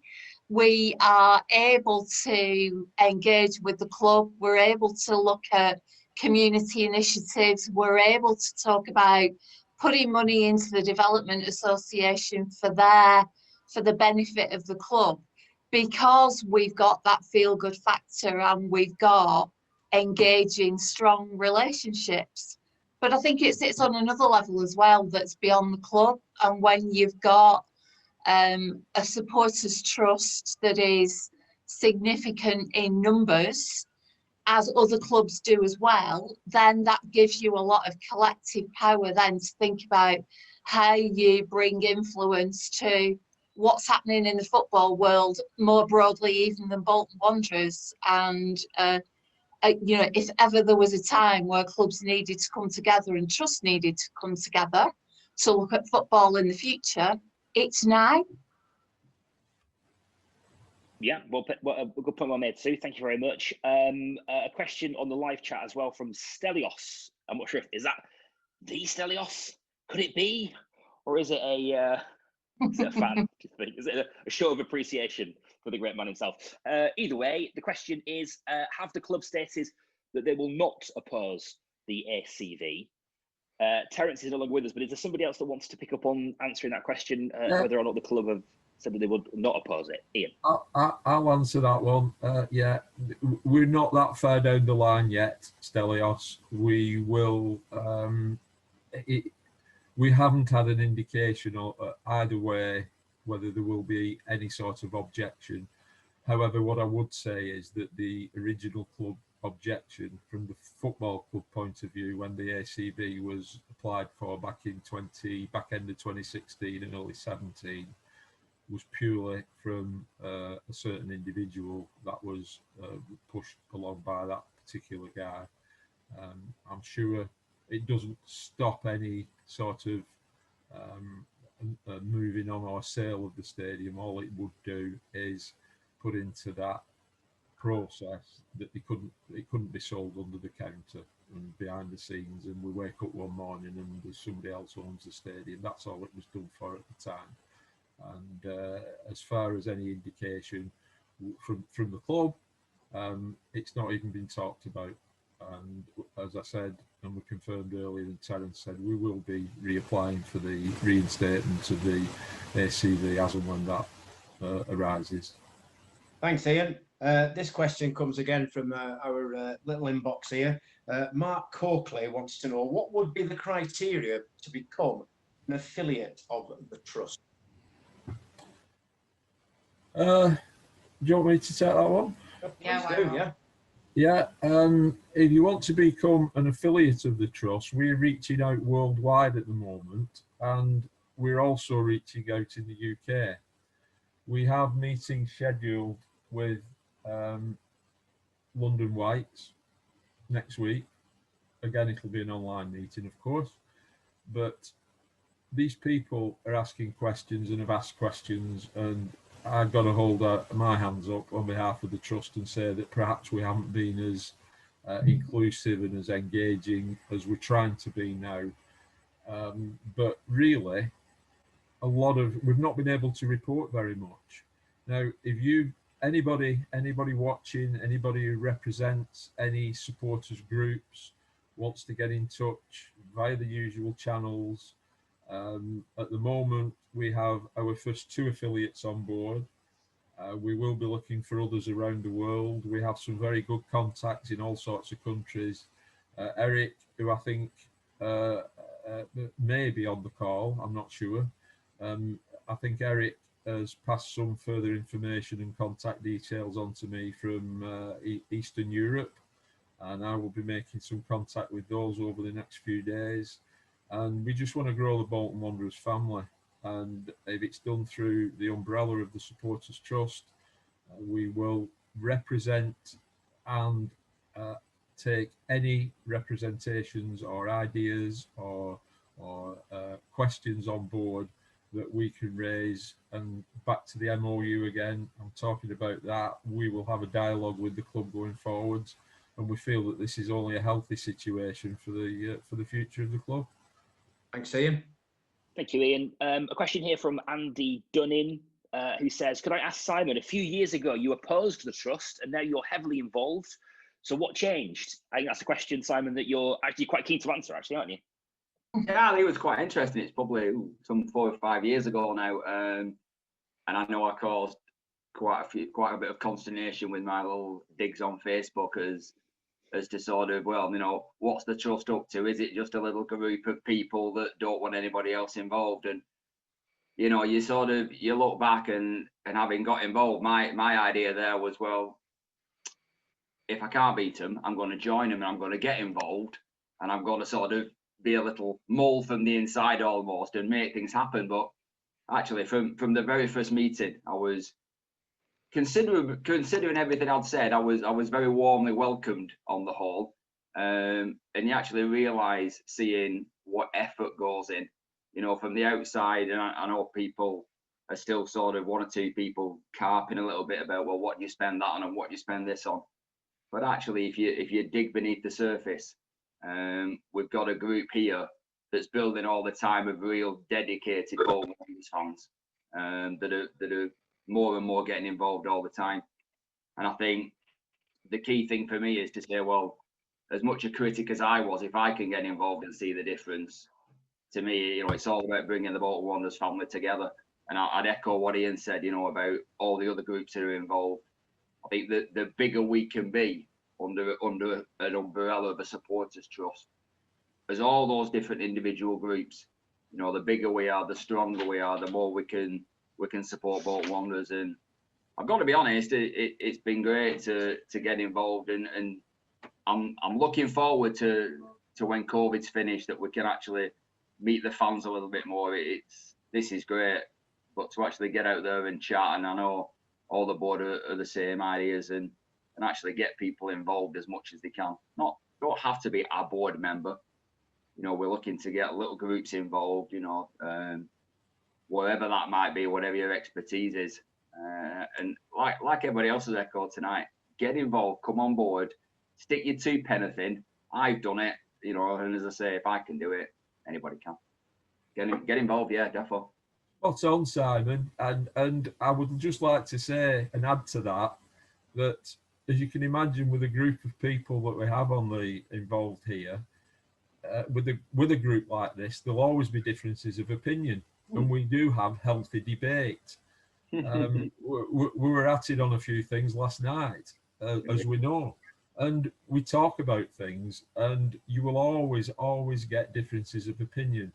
We are able to engage with the club. We're able to look at community initiatives. We're able to talk about putting money into the Development Association for the benefit of the club, because we've got that feel-good factor and we've got engaging, strong relationships. But I think it sits on another level as well that's beyond the club. And when you've got a supporters trust that is significant in numbers, as other clubs do as well, then that gives you a lot of collective power then to think about how you bring influence to what's happening in the football world more broadly even than Bolton Wanderers. And you know, if ever there was a time where clubs needed to come together and trust needed to come together to look at football in the future, it's now. Yeah, well, a good point well made, Sue. Thank you very much. A question on the live chat as well from Stelios. I'm not sure if is that the Stelios. Could it be, or is it a fan? Do you think? Is it a show of appreciation for the great man himself? Either way, the question is: have the club stated that they will not oppose the ACV? Terence is no longer with us, but is there somebody else that wants to pick up on answering that question, whether or not the club have said that they would not oppose it? Ian? I'll answer that one. Yeah, we're not that far down the line yet, Stelios. We will. We haven't had an indication either way whether there will be any sort of objection. However, what I would say is that the original club objection from the football club point of view, when the ACV was applied for back end of 2016 and early 17, was purely from a certain individual that was pushed along by that particular guy. I'm sure it doesn't stop any sort of moving on or sale of the stadium. All it would do is put into that process that it couldn't be sold under the counter and behind the scenes, and we wake up one morning and there's somebody else owns the stadium. That's all it was done for at the time. And as far as any indication from the club, it's not even been talked about. And as I said, and we confirmed earlier, and Terence said, we will be reapplying for the reinstatement of the ACV as and when that arises. Thanks, Ian. This question comes again from our little inbox here. Mark Coakley wants to know, what would be the criteria to become an affiliate of the trust? Do you want me to take that one? Yeah, Please do, yeah. Yeah, if you want to become an affiliate of the trust, we're reaching out worldwide at the moment, and we're also reaching out in the UK. We have meetings scheduled with London Whites next week. Again, it'll be an online meeting, of course, but these people are asking questions and have asked questions, and I've got to hold my hands up on behalf of the trust and say that perhaps we haven't been as inclusive and as engaging as we're trying to be now. But really, we've not been able to report very much. Now, if anybody watching, anybody who represents any supporters groups wants to get in touch via the usual channels, at the moment we have our first 2 affiliates on board. We will be looking for others around the world. We have some very good contacts in all sorts of countries. Eric, who I think may be on the call, I'm not sure. I think Eric has passed some further information and contact details on to me from Eastern Europe, and I will be making some contact with those over the next few days. And we just want to grow the Bolton Wanderers family, and if it's done through the umbrella of the Supporters Trust, we will represent and take any representations or ideas or questions on board that we can raise. And back to the MOU again, I'm talking about that. We will have a dialogue with the club going forwards, and we feel that this is only a healthy situation for the future of the club. Thanks, Ian. Thank you, Ian. A question here from Andy Dunning, who says, could I ask Simon, a few years ago you opposed the trust and now you're heavily involved. So what changed? I think that's a question, Simon, that you're actually quite keen to answer, actually, aren't you? Yeah, I think it was quite interesting. It's probably some 4 or 5 years ago now. And I know I caused quite a bit of consternation with my little digs on Facebook as to sort of, well, you know, what's the trust up to? Is it just a little group of people that don't want anybody else involved? And, you know, you look back and having got involved, my idea there was, well, if I can't beat them, I'm going to join them and I'm going to get involved and I'm going to sort of be a little mole from the inside almost and make things happen. But actually, from the very first meeting, I was considering everything I'd said, I was very warmly welcomed on the whole, and you actually realise, seeing what effort goes in, you know, from the outside. And I know people are still sort of 1 or 2 people carping a little bit about, well, what do you spend that on and what do you spend this on? But actually, if you dig beneath the surface, we've got a group here that's building all the time of real dedicated Bolton Wanderers fans that are more and more getting involved all the time. And I think the key thing for me is to say, well, as much a critic as I was, if I can get involved and see the difference, to me, you know, it's all about bringing the Bolton Wanderers family together. And I'd echo what Ian said, you know, about all the other groups that are involved. I think that the bigger we can be under an umbrella of a supporters trust, as all those different individual groups, you know, the bigger we are, the stronger we are, the more we can support Bolton Wanderers. And I've got to be honest, it's been great to get involved, and I'm looking forward to when COVID's finished, that we can actually meet the fans a little bit more. This is great, but to actually get out there and chat, and I know all the board are the same ideas, and actually get people involved as much as they can. Don't have to be a board member. You know, we're looking to get little groups involved, you know, whatever that might be, whatever your expertise is. And like everybody else has echoed tonight, get involved, come on board, stick your 2 pence in. I've done it, you know, and as I say, if I can do it, anybody can. Get involved, yeah, definitely. Spot on, Simon. And I would just like to say and add to that as you can imagine, with a group of people that we have involved here, with a group like this, there'll always be differences of opinion, and we do have healthy debate. We were at it on a few things last night, as we know, and we talk about things, and you will always get differences of opinion.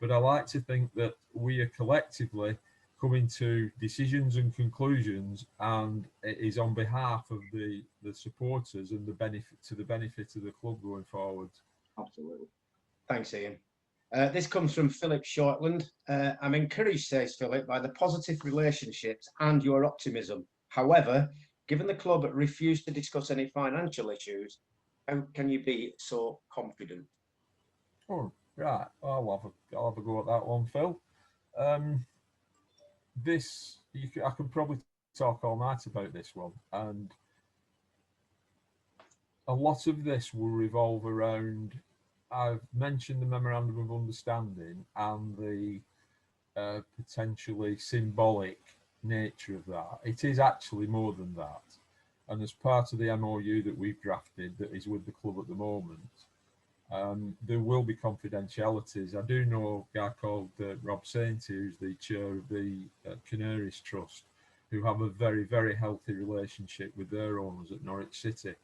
But I like to think that we are collectively coming to decisions and conclusions, and it is on behalf of the supporters and the benefit of the club going forward. Absolutely. Thanks, Ian. This comes from Philip Shortland. I'm encouraged, says Philip, by the positive relationships and your optimism. However, given the club refused to discuss any financial issues, how can you be so confident? Oh, right. I'll have a go at that one, Phil. I could probably talk all night about this one, and a lot of this will revolve around. I've mentioned the Memorandum of Understanding and the potentially symbolic nature of that. It is actually more than that. And as part of the MOU that we've drafted that is with the club at the moment, there will be confidentialities. I do know a guy called Rob Sainty, who's the chair of the Canaries Trust, who have a very, very healthy relationship with their owners at Norwich City.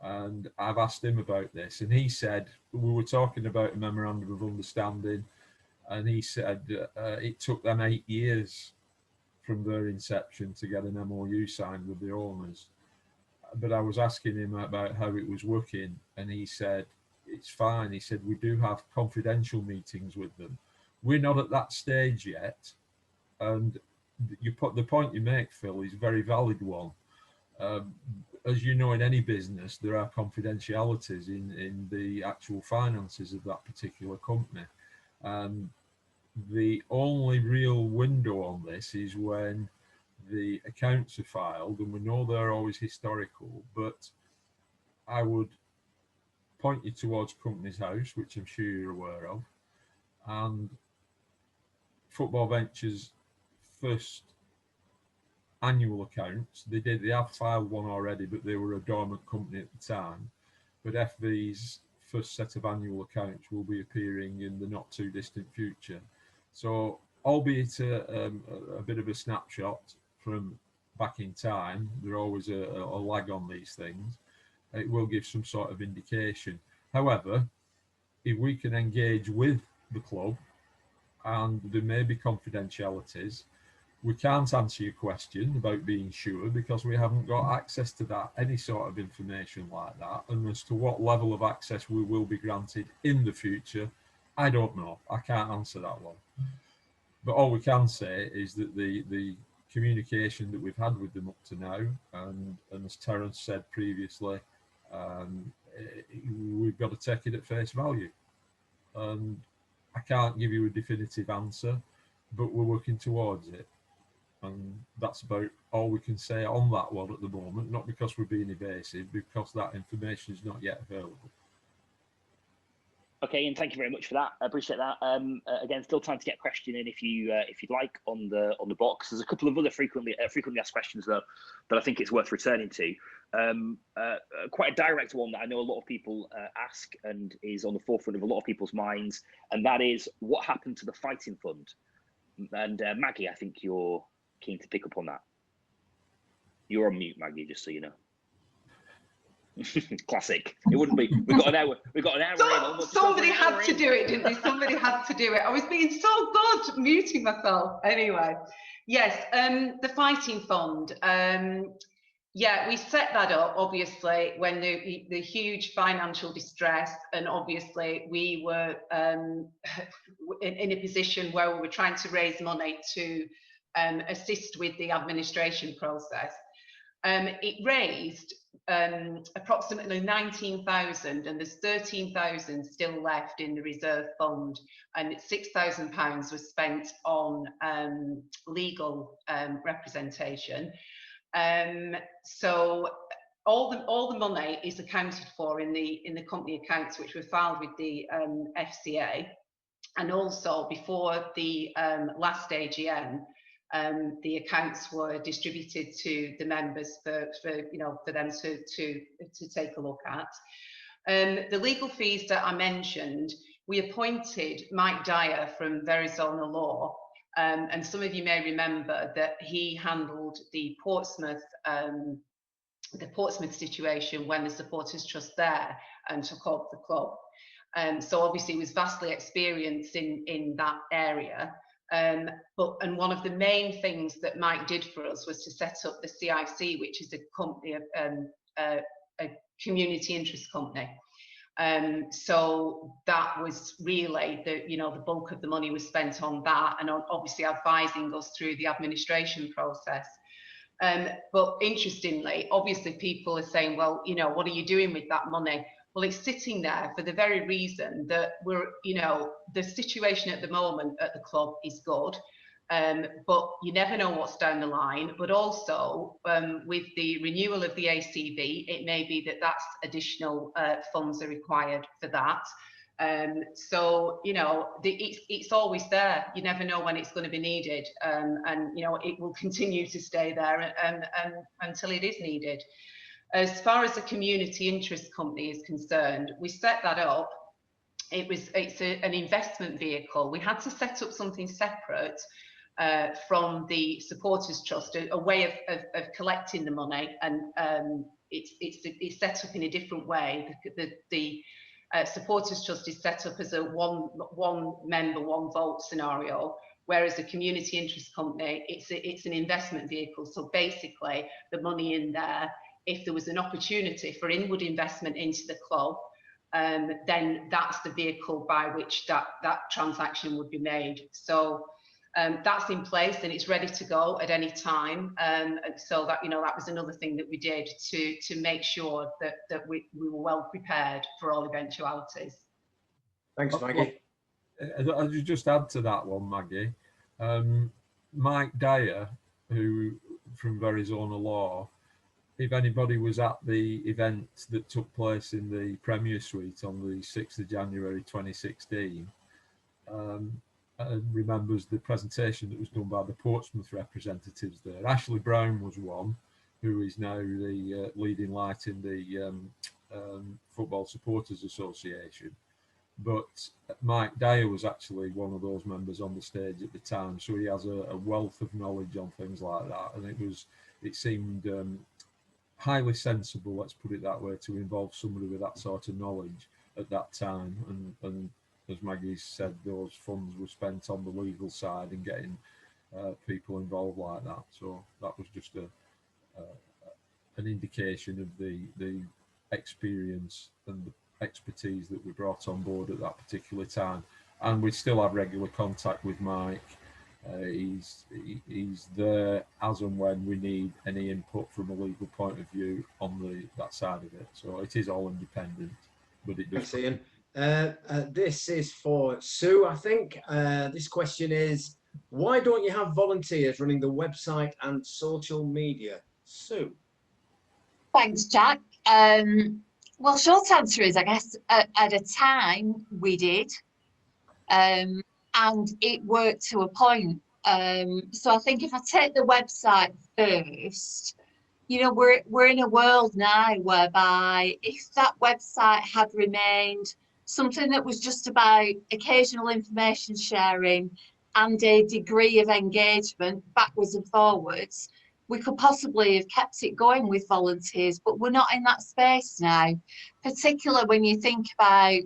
And I've asked him about this, and he said, we were talking about a Memorandum of Understanding, and he said it took them 8 years from their inception to get an MOU signed with the owners. But I was asking him about how it was working, and he said, it's fine. He said, we do have confidential meetings with them. We're not at that stage yet. And the point you make, Phil, is a very valid one. As you know, in any business, there are confidentialities in the actual finances of that particular company. The only real window on this is when the accounts are filed, and we know they're always historical, but I would point you towards Companies House, which I'm sure you're aware of, and Football Ventures' first annual accounts. They have filed one already, but they were a dormant company at the time. But FV's first set of annual accounts will be appearing in the not too distant future. So, albeit a bit of a snapshot from back in time, there's always a lag on these things. It will give some sort of indication. However, if we can engage with the club, and there may be confidentialities, we can't answer your question about being sure because we haven't got access to that, any sort of information like that. And as to what level of access we will be granted in the future, I don't know. I can't answer that one. But all we can say is that the communication that we've had with them up to now, and as Terence said previously, we've got to take it at face value. And I can't give you a definitive answer, but we're working towards it. And that's about all we can say on that one at the moment, not because we're being evasive, because that information is not yet available. Okay, and thank you very much for that. I appreciate that. Again, still time to get a question in if you'd like on the box. There's a couple of other frequently asked questions though that I think it's worth returning to. Quite a direct one that I know a lot of people ask and is on the forefront of a lot of people's minds, and that is what happened to the fighting fund. And Maggie, I think you're keen to pick up on that. You're on mute, Maggie, just so you know. Classic. It wouldn't be. We got an hour in. Somebody had to do it, didn't they? Somebody had to do it. I was being so good, muting myself. Anyway, yes. The fighting fund. Yeah, we set that up obviously when the huge financial distress, and obviously we were in a position where we were trying to raise money to assist with the administration process. It raised approximately 19,000, and there's 13,000 still left in the reserve fund, and £6,000 was spent on legal representation. So all the money is accounted for in the company accounts, which were filed with the FCA, and also before the last AGM. The accounts were distributed to the members for them to take a look at. The legal fees that I mentioned, we appointed Mike Dyer from Verizona Law And some of you may remember that he handled the Portsmouth situation when the Supporters Trust there took over the club. So obviously he was vastly experienced in that area. And one of the main things that Mike did for us was to set up the CIC, which is a company, a community interest company. So that was really the bulk of the money was spent on that, and on obviously advising us through the administration process. But interestingly, obviously people are saying, well, what are you doing with that money? Well, it's sitting there for the very reason that the situation at the moment at the club is good. But you never know what's down the line. But also with the renewal of the ACB, it may be that that's additional funds are required for that. So it's always there. You never know when it's going to be needed, and it will continue to stay there until it is needed. As far as the community interest company is concerned, we set that up. It's an investment vehicle. We had to set up something separate from the Supporters Trust, a way of collecting the money, and it's set up in a different way. The Supporters Trust is set up as a one member, one vote scenario, whereas the community interest company, it's an investment vehicle. So basically, the money in there, if there was an opportunity for inward investment into the club, then that's the vehicle by which that transaction would be made. So that's in place and it's ready to go at any time. So that that was another thing that we did to make sure that we were well prepared for all eventualities. Thanks, Maggie. I'll just add to that one, Maggie. Mike Dyer, who from Verizona Law, if anybody was at the event that took place in the Premier Suite on the 6th of January 2016, remembers the presentation that was done by the Portsmouth representatives there. Ashley Brown was one, who is now the leading light in the Football Supporters Association. But Mike Dyer was actually one of those members on the stage at the time, so he has a wealth of knowledge on things like that, and it seemed highly sensible, let's put it that way, to involve somebody with that sort of knowledge at that time. And as Maggie said, those funds were spent on the legal side and getting people involved like that. So that was just an indication of the experience and the expertise that we brought on board at that particular time. And we still have regular contact with Mike. He's there as and when we need any input from a legal point of view on that side of it. So it is all independent, but it does. Thanks, Ian. This is for Sue, I think. This question is, why don't you have volunteers running the website and social media? Sue. Thanks, Jack. Well, short answer is, I guess, at a time we did. And it worked to a point. So I think if I take the website first, we're in a world now whereby if that website had remained something that was just about occasional information sharing and a degree of engagement backwards and forwards, we could possibly have kept it going with volunteers, but we're not in that space now, particularly when you think about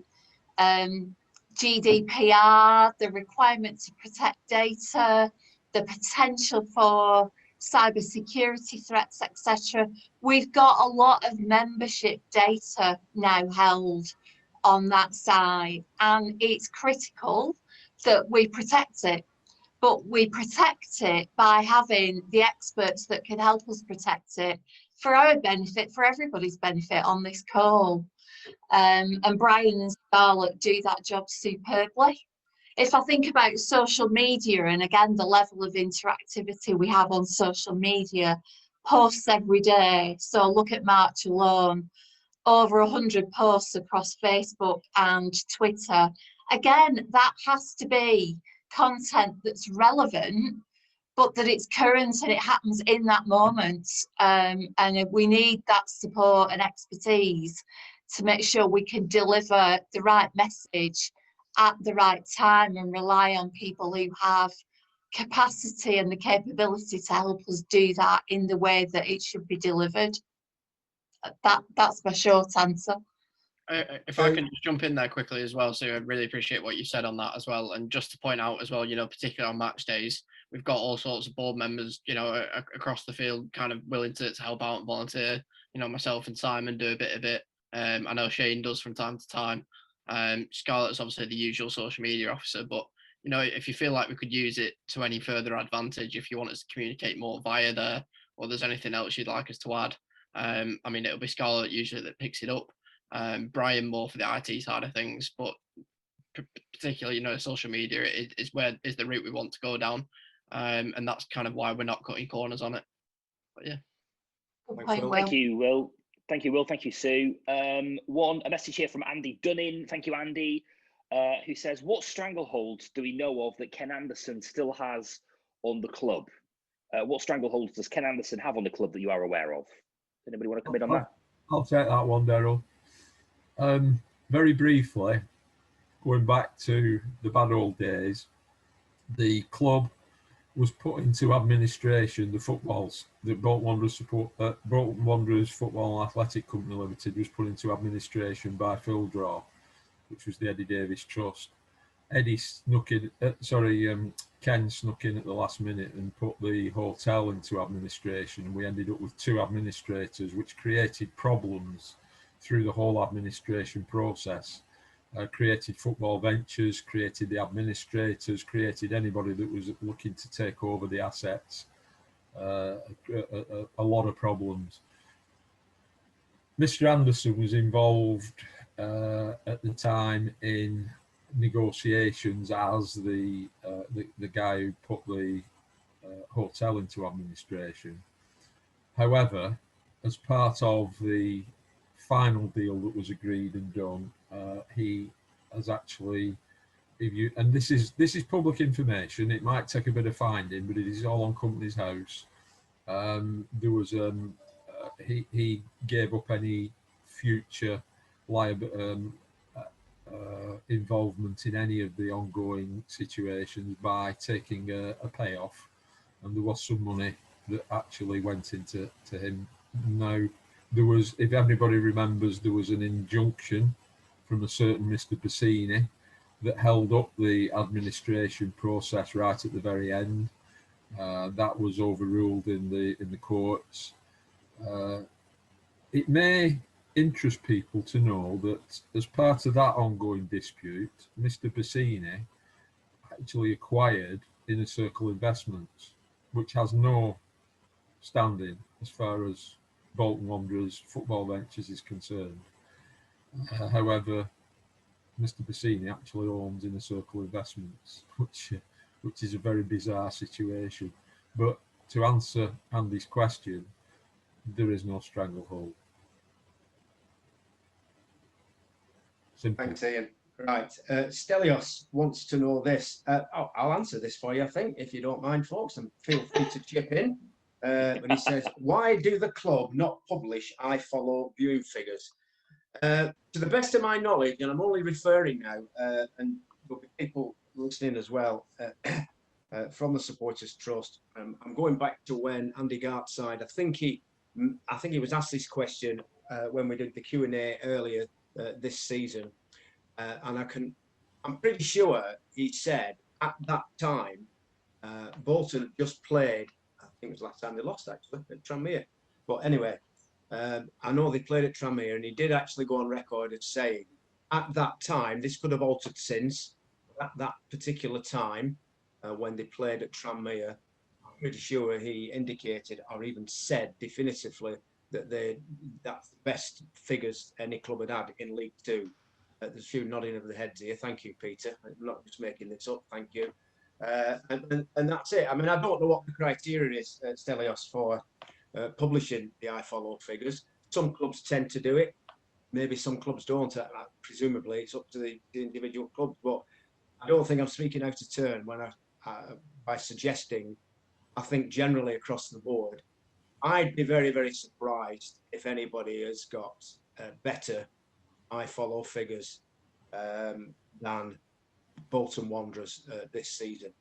GDPR, the requirement to protect data, the potential for cybersecurity threats, etc. We've got a lot of membership data now held on that side, and it's critical that we protect it. But we protect it by having the experts that can help us protect it for our benefit, for everybody's benefit on this call. And Brian and Scarlett do that job superbly. If I think about social media, and again, the level of interactivity we have on social media, posts every day. So look at March alone, over 100 posts across Facebook and Twitter. Again, that has to be content that's relevant, but that it's current and it happens in that moment. And we need that support and expertise to make sure we can deliver the right message at the right time and rely on people who have capacity and the capability to help us do that in the way that it should be delivered. That's my short answer. If I can just jump in there quickly as well, so I really appreciate what you said on that as well. And just to point out as well, you know, particularly on match days, we've got all sorts of board members, you know, across the field kind of willing to help out and volunteer. You know, myself and Simon do a bit of it. I know Shane does from time to time. Scarlett's obviously the usual social media officer, but you know, if you feel like we could use it to any further advantage, if you want us to communicate more via there, or there's anything else you'd like us to add, I mean, it'll be Scarlett usually that picks it up. Brian more for the IT side of things, but particularly, you know, social media is the route we want to go down, and that's kind of why we're not cutting corners on it. But yeah. Thank you, Will. Thank you, Will. Thank you, Sue. A message here from Andy Dunning. Thank you, Andy, who says, what strangleholds do we know of that Ken Anderson still has on the club? What strangleholds does Ken Anderson have on the club that you are aware of? Anybody want to come in on that? I'll take that one, Daryl. Very briefly, going back to the bad old days, the club was put into administration. The Bolton Wanderers Football and Athletic Company Limited was put into administration by Phil Draw, which was the Eddie Davis Trust. Ken snuck in at the last minute and put the hotel into administration. We ended up with 2 administrators, which created problems through the whole administration process. Created Football Ventures, created the administrators, created anybody that was looking to take over the assets. A lot of problems. Mr. Anderson was involved at the time in negotiations as the guy who put the hotel into administration. However, as part of the final deal that was agreed and done, he has actually, and this is public information, it might take a bit of finding, but it is all on Companies House. There was he gave up any future involvement in any of the ongoing situations by taking a payoff, and there was some money that actually went into him. Now, there was, if everybody remembers, there was an injunction from a certain Mr. Bassini that held up the administration process right at the very end. That was overruled in the courts. It may interest people to know that as part of that ongoing dispute, Mr. Bassini actually acquired Inner Circle Investments, which has no standing as far as Bolton Wanderers Football Ventures is concerned. However, Mr. Bassini actually owns Inner Circle Investments, which is a very bizarre situation. But to answer Andy's question, there is no stranglehold. Simple. Thanks, Ian. Right, Stelios wants to know this. I'll answer this for you, I think, if you don't mind, folks, and feel free to chip in. But he says, why do the club not publish iFollow viewing figures? To the best of my knowledge, and I'm only referring now, and there'll be people listening as well from the Supporters Trust. I'm going back to when Andy Gartside, I think he was asked this question when we did the Q&A earlier this season, and I'm pretty sure he said at that time Bolton just played. I think it was last time they lost, actually, at Tranmere. But anyway, I know they played at Tranmere, and he did actually go on record as saying, at that time, this could have altered since, at that particular time, when they played at Tranmere, I'm pretty sure he indicated or even said definitively that that's the best figures any club had in League Two. There's a few nodding of the heads here. Thank you, Peter. I'm not just making this up. Thank you. And that's it. I mean, I don't know what the criteria is, Stelios, for publishing the iFollow figures. Some clubs tend to do it. Maybe some clubs don't. Presumably, it's up to the individual clubs. But I don't think I'm speaking out of turn when by suggesting, I think generally across the board, I'd be very, very surprised if anybody has got better iFollow figures than Bolton Wanderers this season.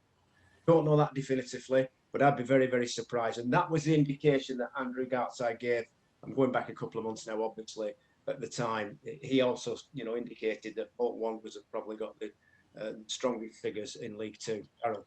Don't know that definitively, but I'd be very, very surprised. And that was the indication that Andrew Gartside gave. I'm going back a couple of months now, obviously. At the time, he also, indicated that Bolton Wanderers have probably got the strongest figures in League Two. Harold.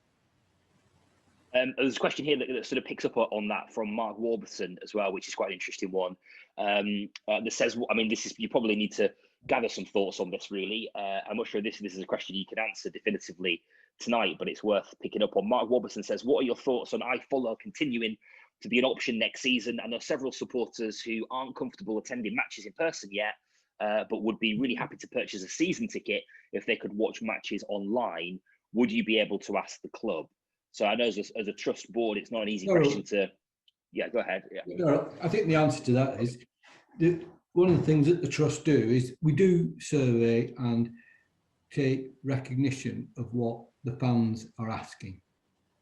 There's a question here that sort of picks up on that from Mark Warburton as well, which is quite an interesting one. That says, I mean, you probably need to gather some thoughts on this, really. I'm not sure this is a question you can answer definitively tonight, but it's worth picking up on. Mark Warburton says, what are your thoughts on iFollow continuing to be an option next season? I know several supporters who aren't comfortable attending matches in person yet, but would be really happy to purchase a season ticket if they could watch matches online. Would you be able to ask the club? So I know as a trust board, it's not an easy question to. Yeah, go ahead. Yeah. No, I think the answer to that is one of the things that the trust do is we do survey and take recognition of what the fans are asking.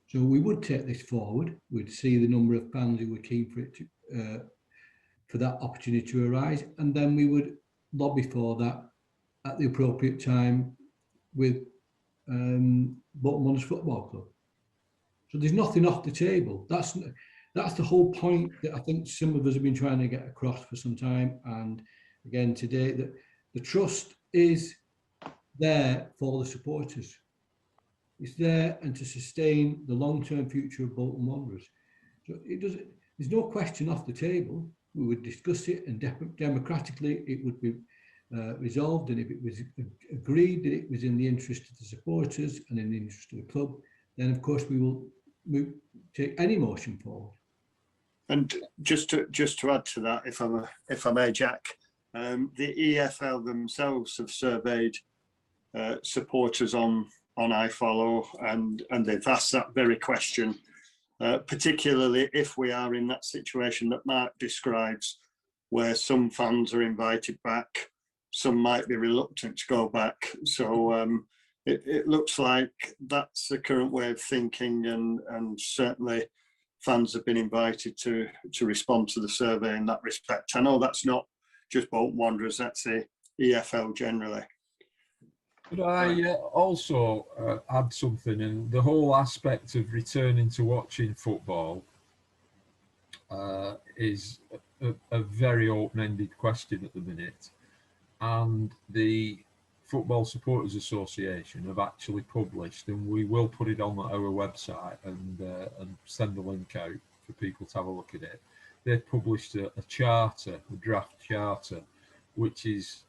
So we would take this forward. We'd see the number of fans who were keen for it to, for that opportunity to arise, and then we would lobby for that at the appropriate time with Bolton Wanderers Football Club. So there's nothing off the table. That's the whole point that I think some of us have been trying to get across for some time. And again today, that the trust is there for the supporters. It's there and to sustain the long-term future of Bolton Wanderers. So there's no question off the table. We would discuss it, and democratically it would be resolved. And if it was agreed that it was in the interest of the supporters and in the interest of the club, then of course we will take any motion forward. And just to add to that, if I may, Jack, the EFL themselves have surveyed supporters on iFollow, and they've asked that very question, particularly if we are in that situation that Mark describes, where some fans are invited back, some might be reluctant to go back. So it looks like that's the current way of thinking, and certainly fans have been invited to respond to the survey in that respect. I know that's not just Bolton Wanderers, that's the EFL generally. Could I also add something? In the whole aspect of returning to watching football is a very open-ended question at the minute, and the Football Supporters Association have actually published, and we will put it on our website and send the link out for people to have a look at it. They've published a charter, a draft charter, which is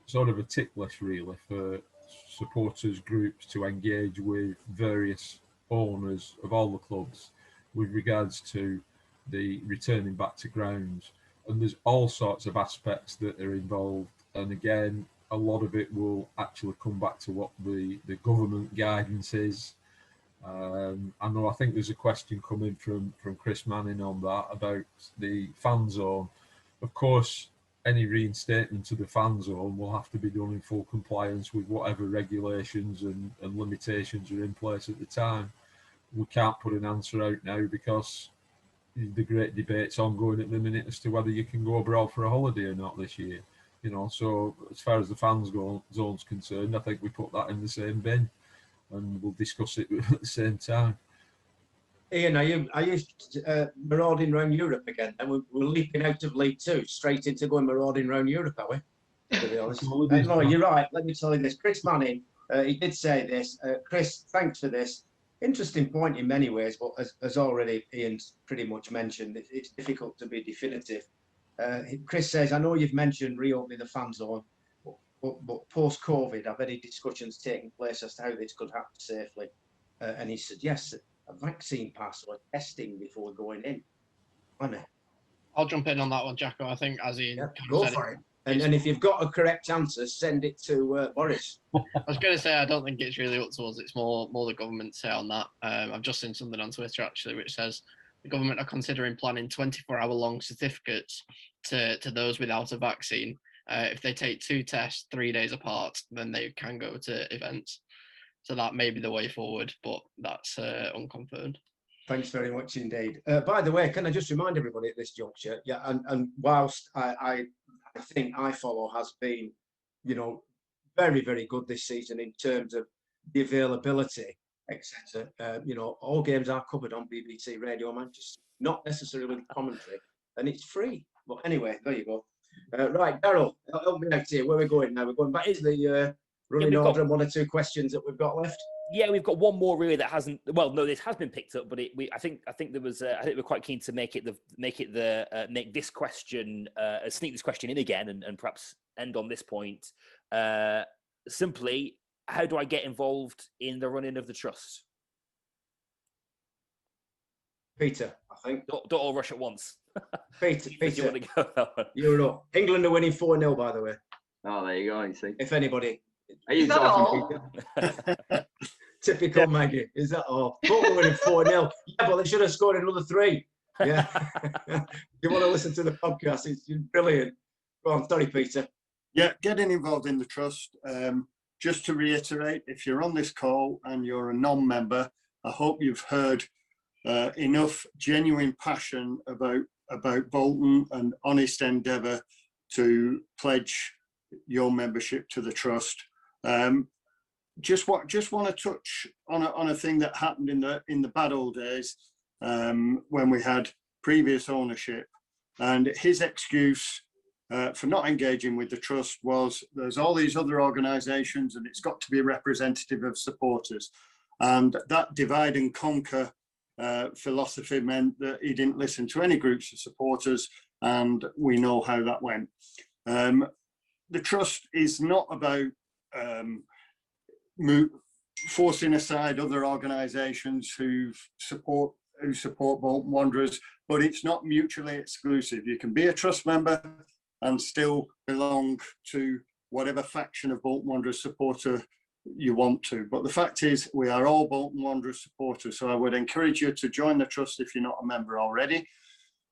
sort of a tick list really for supporters groups to engage with various owners of all the clubs with regards to the returning back to grounds. And there's all sorts of aspects that are involved, and again, a lot of it will actually come back to what the government guidance is. I think there's a question coming from Chris Manning on that about the fan zone. Of course, any reinstatement to the fan zone will have to be done in full compliance with whatever regulations and limitations are in place at the time. We can't put an answer out now because the great debate's ongoing at the minute as to whether you can go abroad for a holiday or not this year. So as far as the fans zone's concerned, I think we put that in the same bin, and we'll discuss it at the same time. Ian, are you marauding around Europe again? And we're leaping out of League Two straight into going marauding around Europe, are we? To be honest. No, you're right. Let me tell you this. Chris Manning, he did say this. Chris, thanks for this. Interesting point in many ways, but as already Ian's pretty much mentioned, it's difficult to be definitive. Chris says, I know you've mentioned reopening the fan zone, but post-COVID, have any discussions taken place as to how this could happen safely? And he suggests a vaccine pass or testing before going in. I'll jump in on that one, Jacko. I think as Ian go for it. And if you've got a correct answer, send it to Boris. I was going to say, I don't think it's really up to us. It's more the government say on that. I've just seen something on Twitter actually, which says the government are considering planning 24-hour-long certificates to those without a vaccine. If they take 2 tests 3 days apart, then they can go to events. So that may be the way forward, but that's unconfirmed. Thanks very much indeed. By the way, can I just remind everybody at this juncture, and whilst I think iFollow has been, very, very good this season in terms of the availability, etc. You know, all games are covered on BBC Radio Manchester, not necessarily with commentary, and it's free. But anyway, there you go. Right, Daryl, help me out here. Where are we going now? We're going back to the running order and 1 or 2 questions that we've got left. Yeah, we've got one more really that hasn't. Well, no, this has been picked up, but I think there was. I think we're quite keen to make this question, sneak this question in again, and perhaps end on this point. Simply, how do I get involved in the running of the trust? Peter, I think. Don't all rush at once. Peter, you want to go that one? You're up. England are winning 4-0, by the way. Oh, there you go. You see. If anybody. Are you talking, Peter? Typical Maggie. Is that all? Bolton winning 4-0. Yeah, but they should have scored another 3. Yeah. You want to listen to the podcast? It's brilliant. Go on, sorry, Peter. Yeah, getting involved in the trust. Just to reiterate, if you're on this call and you're a non-member, I hope you've heard enough genuine passion about Bolton and honest endeavour to pledge your membership to the trust. Just want to touch on a thing that happened in the bad old days when we had previous ownership, and his excuse for not engaging with the trust was there's all these other organisations and it's got to be representative of supporters, and that divide and conquer philosophy meant that he didn't listen to any groups of supporters, and we know how that went. The trust is not about forcing aside other organisations who support Bolton Wanderers, but it's not mutually exclusive. You can be a trust member and still belong to whatever faction of Bolton Wanderers supporter you want to. But the fact is, we are all Bolton Wanderers supporters, so I would encourage you to join the trust if you're not a member already.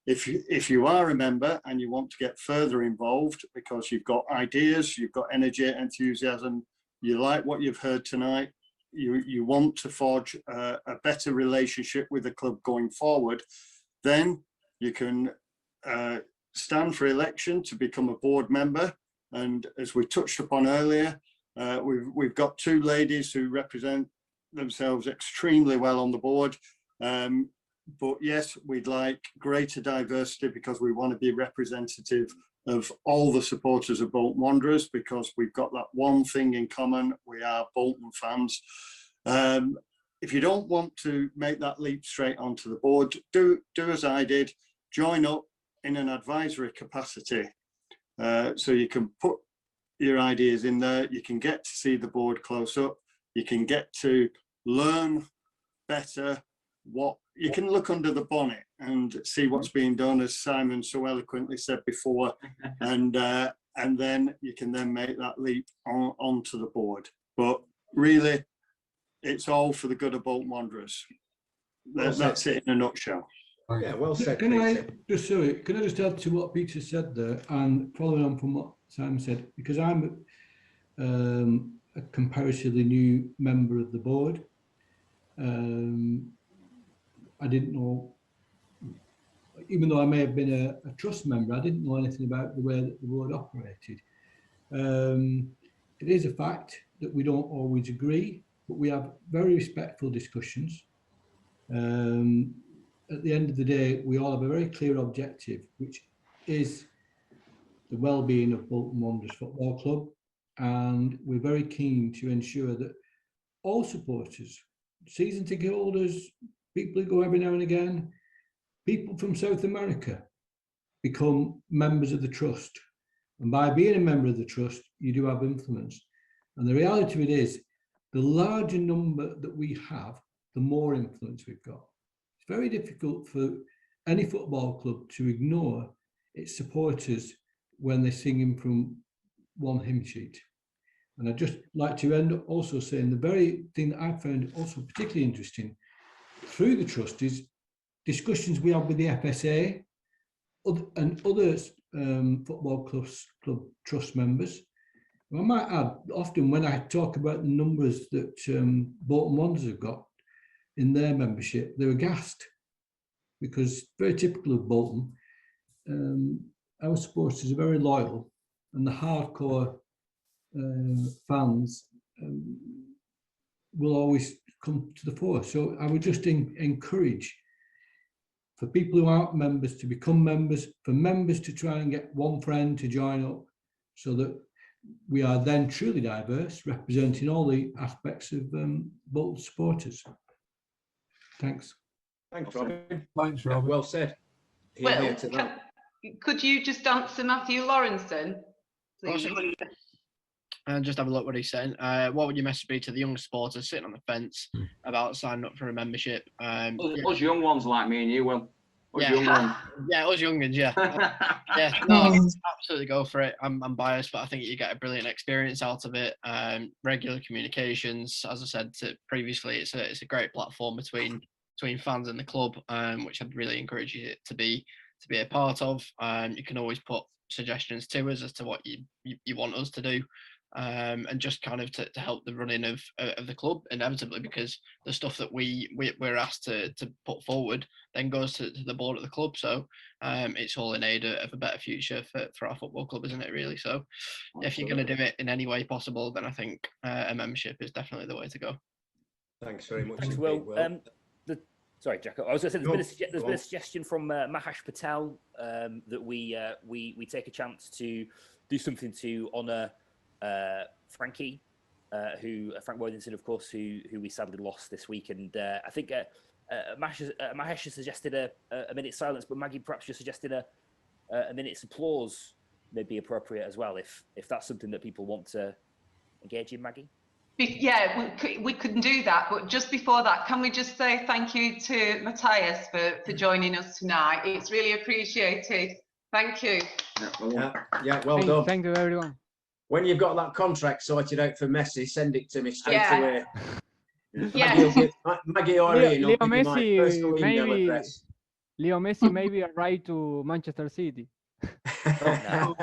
If you are a member and you want to get further involved because you've got ideas, you've got energy, enthusiasm, you like what you've heard tonight, you want to forge a better relationship with the club going forward, then you can stand for election to become a board member. And as we touched upon earlier, we've got 2 ladies who represent themselves extremely well on the board. But yes, we'd like greater diversity because we want to be representative of all the supporters of Bolton Wanderers, because we've got that one thing in common: we are Bolton fans. If you don't want to make that leap straight onto the board, do as I did, join up in an advisory capacity. So you can put your ideas in there, you can get to see the board close up, you can get to learn better you can look under the bonnet and see what's being done, as Simon so eloquently said before, and then you can then make that leap onto the board. But really, it's all for the good of Bolton Wanderers. That's it in a nutshell. Yeah, well said. Can I just add to what Peter said there, and following on from what Simon said, because I'm a comparatively new member of the board. I didn't know, even though I may have been a trust member, I didn't know anything about the way that the board operated. It is a fact that we don't always agree, but we have very respectful discussions. At the end of the day, we all have a very clear objective, which is the well-being of Bolton Wanderers Football Club, and we're very keen to ensure that all supporters, season ticket holders, people who go every now and again, people from South America, become members of the trust. And by being a member of the trust, you do have influence. And the reality of it is, the larger number that we have, the more influence we've got. It's very difficult for any football club to ignore its supporters when they're singing from one hymn sheet. And I'd just like to end up also saying the very thing that I found also particularly interesting through the trust is discussions we have with the FSA and other football club trust members. I might add, often when I talk about the numbers that Bolton Wanderers have got in their membership, they're aghast, because very typical of Bolton, our supporters are very loyal, and the hardcore fans will always come to the fore. So I would just encourage for people who aren't members to become members, for members to try and get one friend to join up, so that we are then truly diverse, representing all the aspects of Bolton supporters. Thanks. Thanks, Robin. Thanks, Robin. Well said. Well, could you just answer Matthew Lawrenson, please? And just have a look what he's saying. What would your message be to the young supporters sitting on the fence about signing up for a membership? Us young ones like me and you, Will. Us young ones. Yeah, us youngins, yeah. Yeah, no, absolutely go for it. I'm biased, but I think you get a brilliant experience out of it. Regular communications, as I said previously, it's a great platform between fans and the club, which I'd really encourage you to be a part of. You can always put suggestions to us as to what you want us to do. And just kind of to help the running of the club, inevitably, because the stuff that we're asked to put forward then goes to the board of the club. So it's all in aid of a better future for our football club, isn't it, really? So if you're going to do it in any way possible, then I think a membership is definitely the way to go. Thanks very much. Thanks, Will. Sorry, Jack. I was going to say there's been a suggestion from Mahesh Patel that we take a chance to do something to honour Frank Worthington, of course, who we sadly lost this week, and I think Mahesh has suggested a minute's silence, but Maggie, perhaps you're suggesting a minute's applause may be appropriate as well, if that's something that people want to engage in, Maggie. Yeah, we couldn't do that, but just before that, can we just say thank you to Matthias for joining us tonight? It's really appreciated. Thank you. Yeah, well done. Thank you, everyone. When you've got that contract sorted out for Messi, send it to me straight away. Yeah. Maggie or Ian will Leo give you my personal Messi, email maybe address. Leo Messi maybe arrived to Manchester City. No.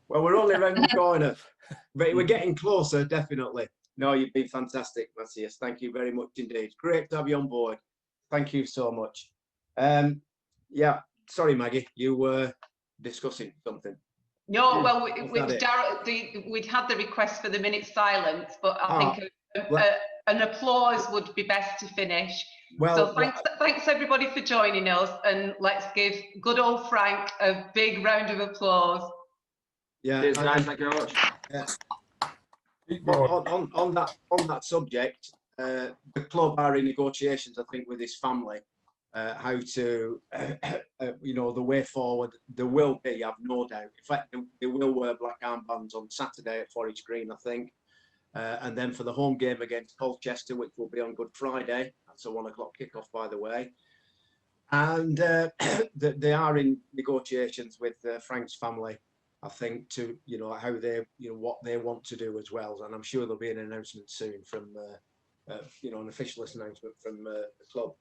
Well, we're only around the corner, but we're getting closer, definitely. No, you've been fantastic, Matthias. Thank you very much indeed. Great to have you on board. Thank you so much. Yeah, sorry, Maggie, you were discussing something. No, well, we'd had the request for the minute silence, but I think an applause would be best to finish. Well, so thanks everybody for joining us, and let's give good old Frank a big round of applause. Yeah, cheers, guys. Thank you very much. On that subject, the club are in negotiations, I think, with his family. How to, the way forward. There will be, I've no doubt. In fact, they will wear black armbands on Saturday at Forest Green, I think. And then for the home game against Colchester, which will be on Good Friday, that's a 1 o'clock kickoff, by the way. And they are in negotiations with Frank's family, I think, to how they, what they want to do as well. And I'm sure there'll be an announcement soon from, an official announcement from the club.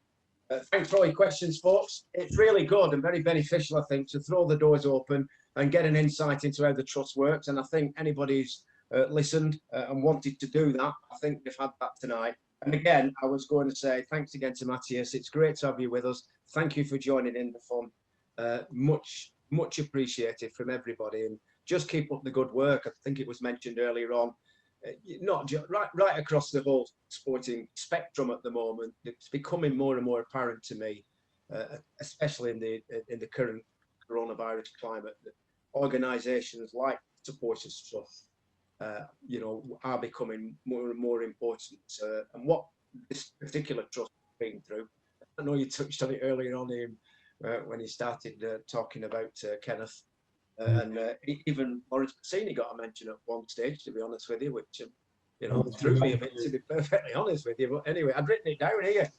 Thanks for all your questions, folks. It's really good and very beneficial, I think, to throw the doors open and get an insight into how the trust works. And I think anybody who's listened and wanted to do that, I think they've had that tonight. And again, I was going to say thanks again to Matthias. It's great to have you with us. Thank you for joining in the fun. Much appreciated from everybody. And just keep up the good work. I think it was mentioned earlier on. Not just right across the whole sporting spectrum at the moment. It's becoming more and more apparent to me, especially in the current coronavirus climate, that organisations like Supporters Trust, are becoming more and more important. And what this particular trust has been through, I know you touched on it earlier on, Ian, when you started talking about Kenneth. And even Lawrence Bassini got a mention at one stage, to be honest with you, which threw me a bit, to be perfectly honest with you. But anyway, I'd written it down here.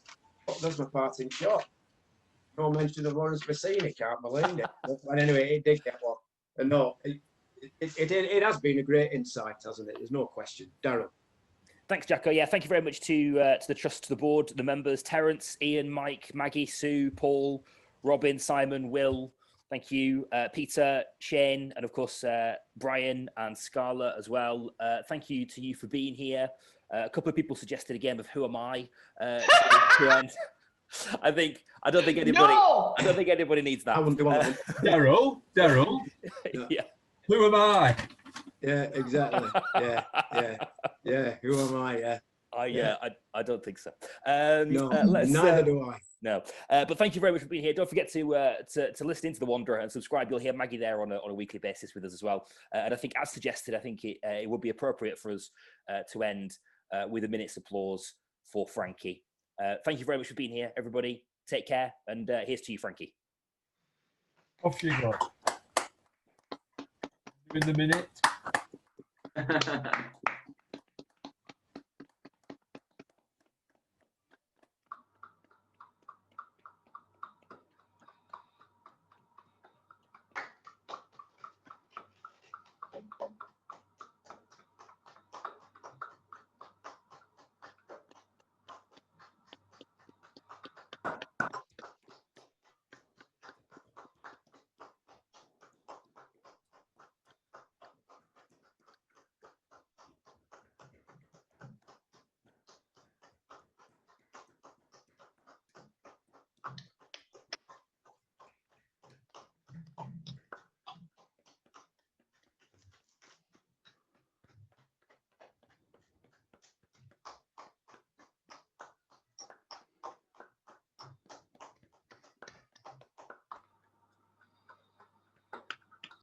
That's my parting shot. No mention of Lawrence Bassini, can't believe it. But anyway, it did get one. And no, it has been a great insight, hasn't it? There's no question. Darryl. Thanks, Jacko. Yeah, thank you very much to the trust, to the board, the members, Terence, Ian, Mike, Maggie, Sue, Paul, Robin, Simon, Will. Thank you, Peter, Shane, and of course, Brian and Scarlett as well. Thank you to you for being here. A couple of people suggested a game of Who Am I? To end. I don't think anybody needs that. I wouldn't do one of them. Daryl. Yeah. Who am I? Yeah, exactly. Yeah. Who am I? Yeah. I don't think so. No, neither do I. No, but thank you very much for being here. Don't forget to listen into The Wanderer and subscribe. You'll hear Maggie there on a weekly basis with us as well. And I think, as suggested, I think it would be appropriate for us to end with a minute's applause for Frankie. Thank you very much for being here, everybody. Take care, and here's to you, Frankie. Off you go. In the minute.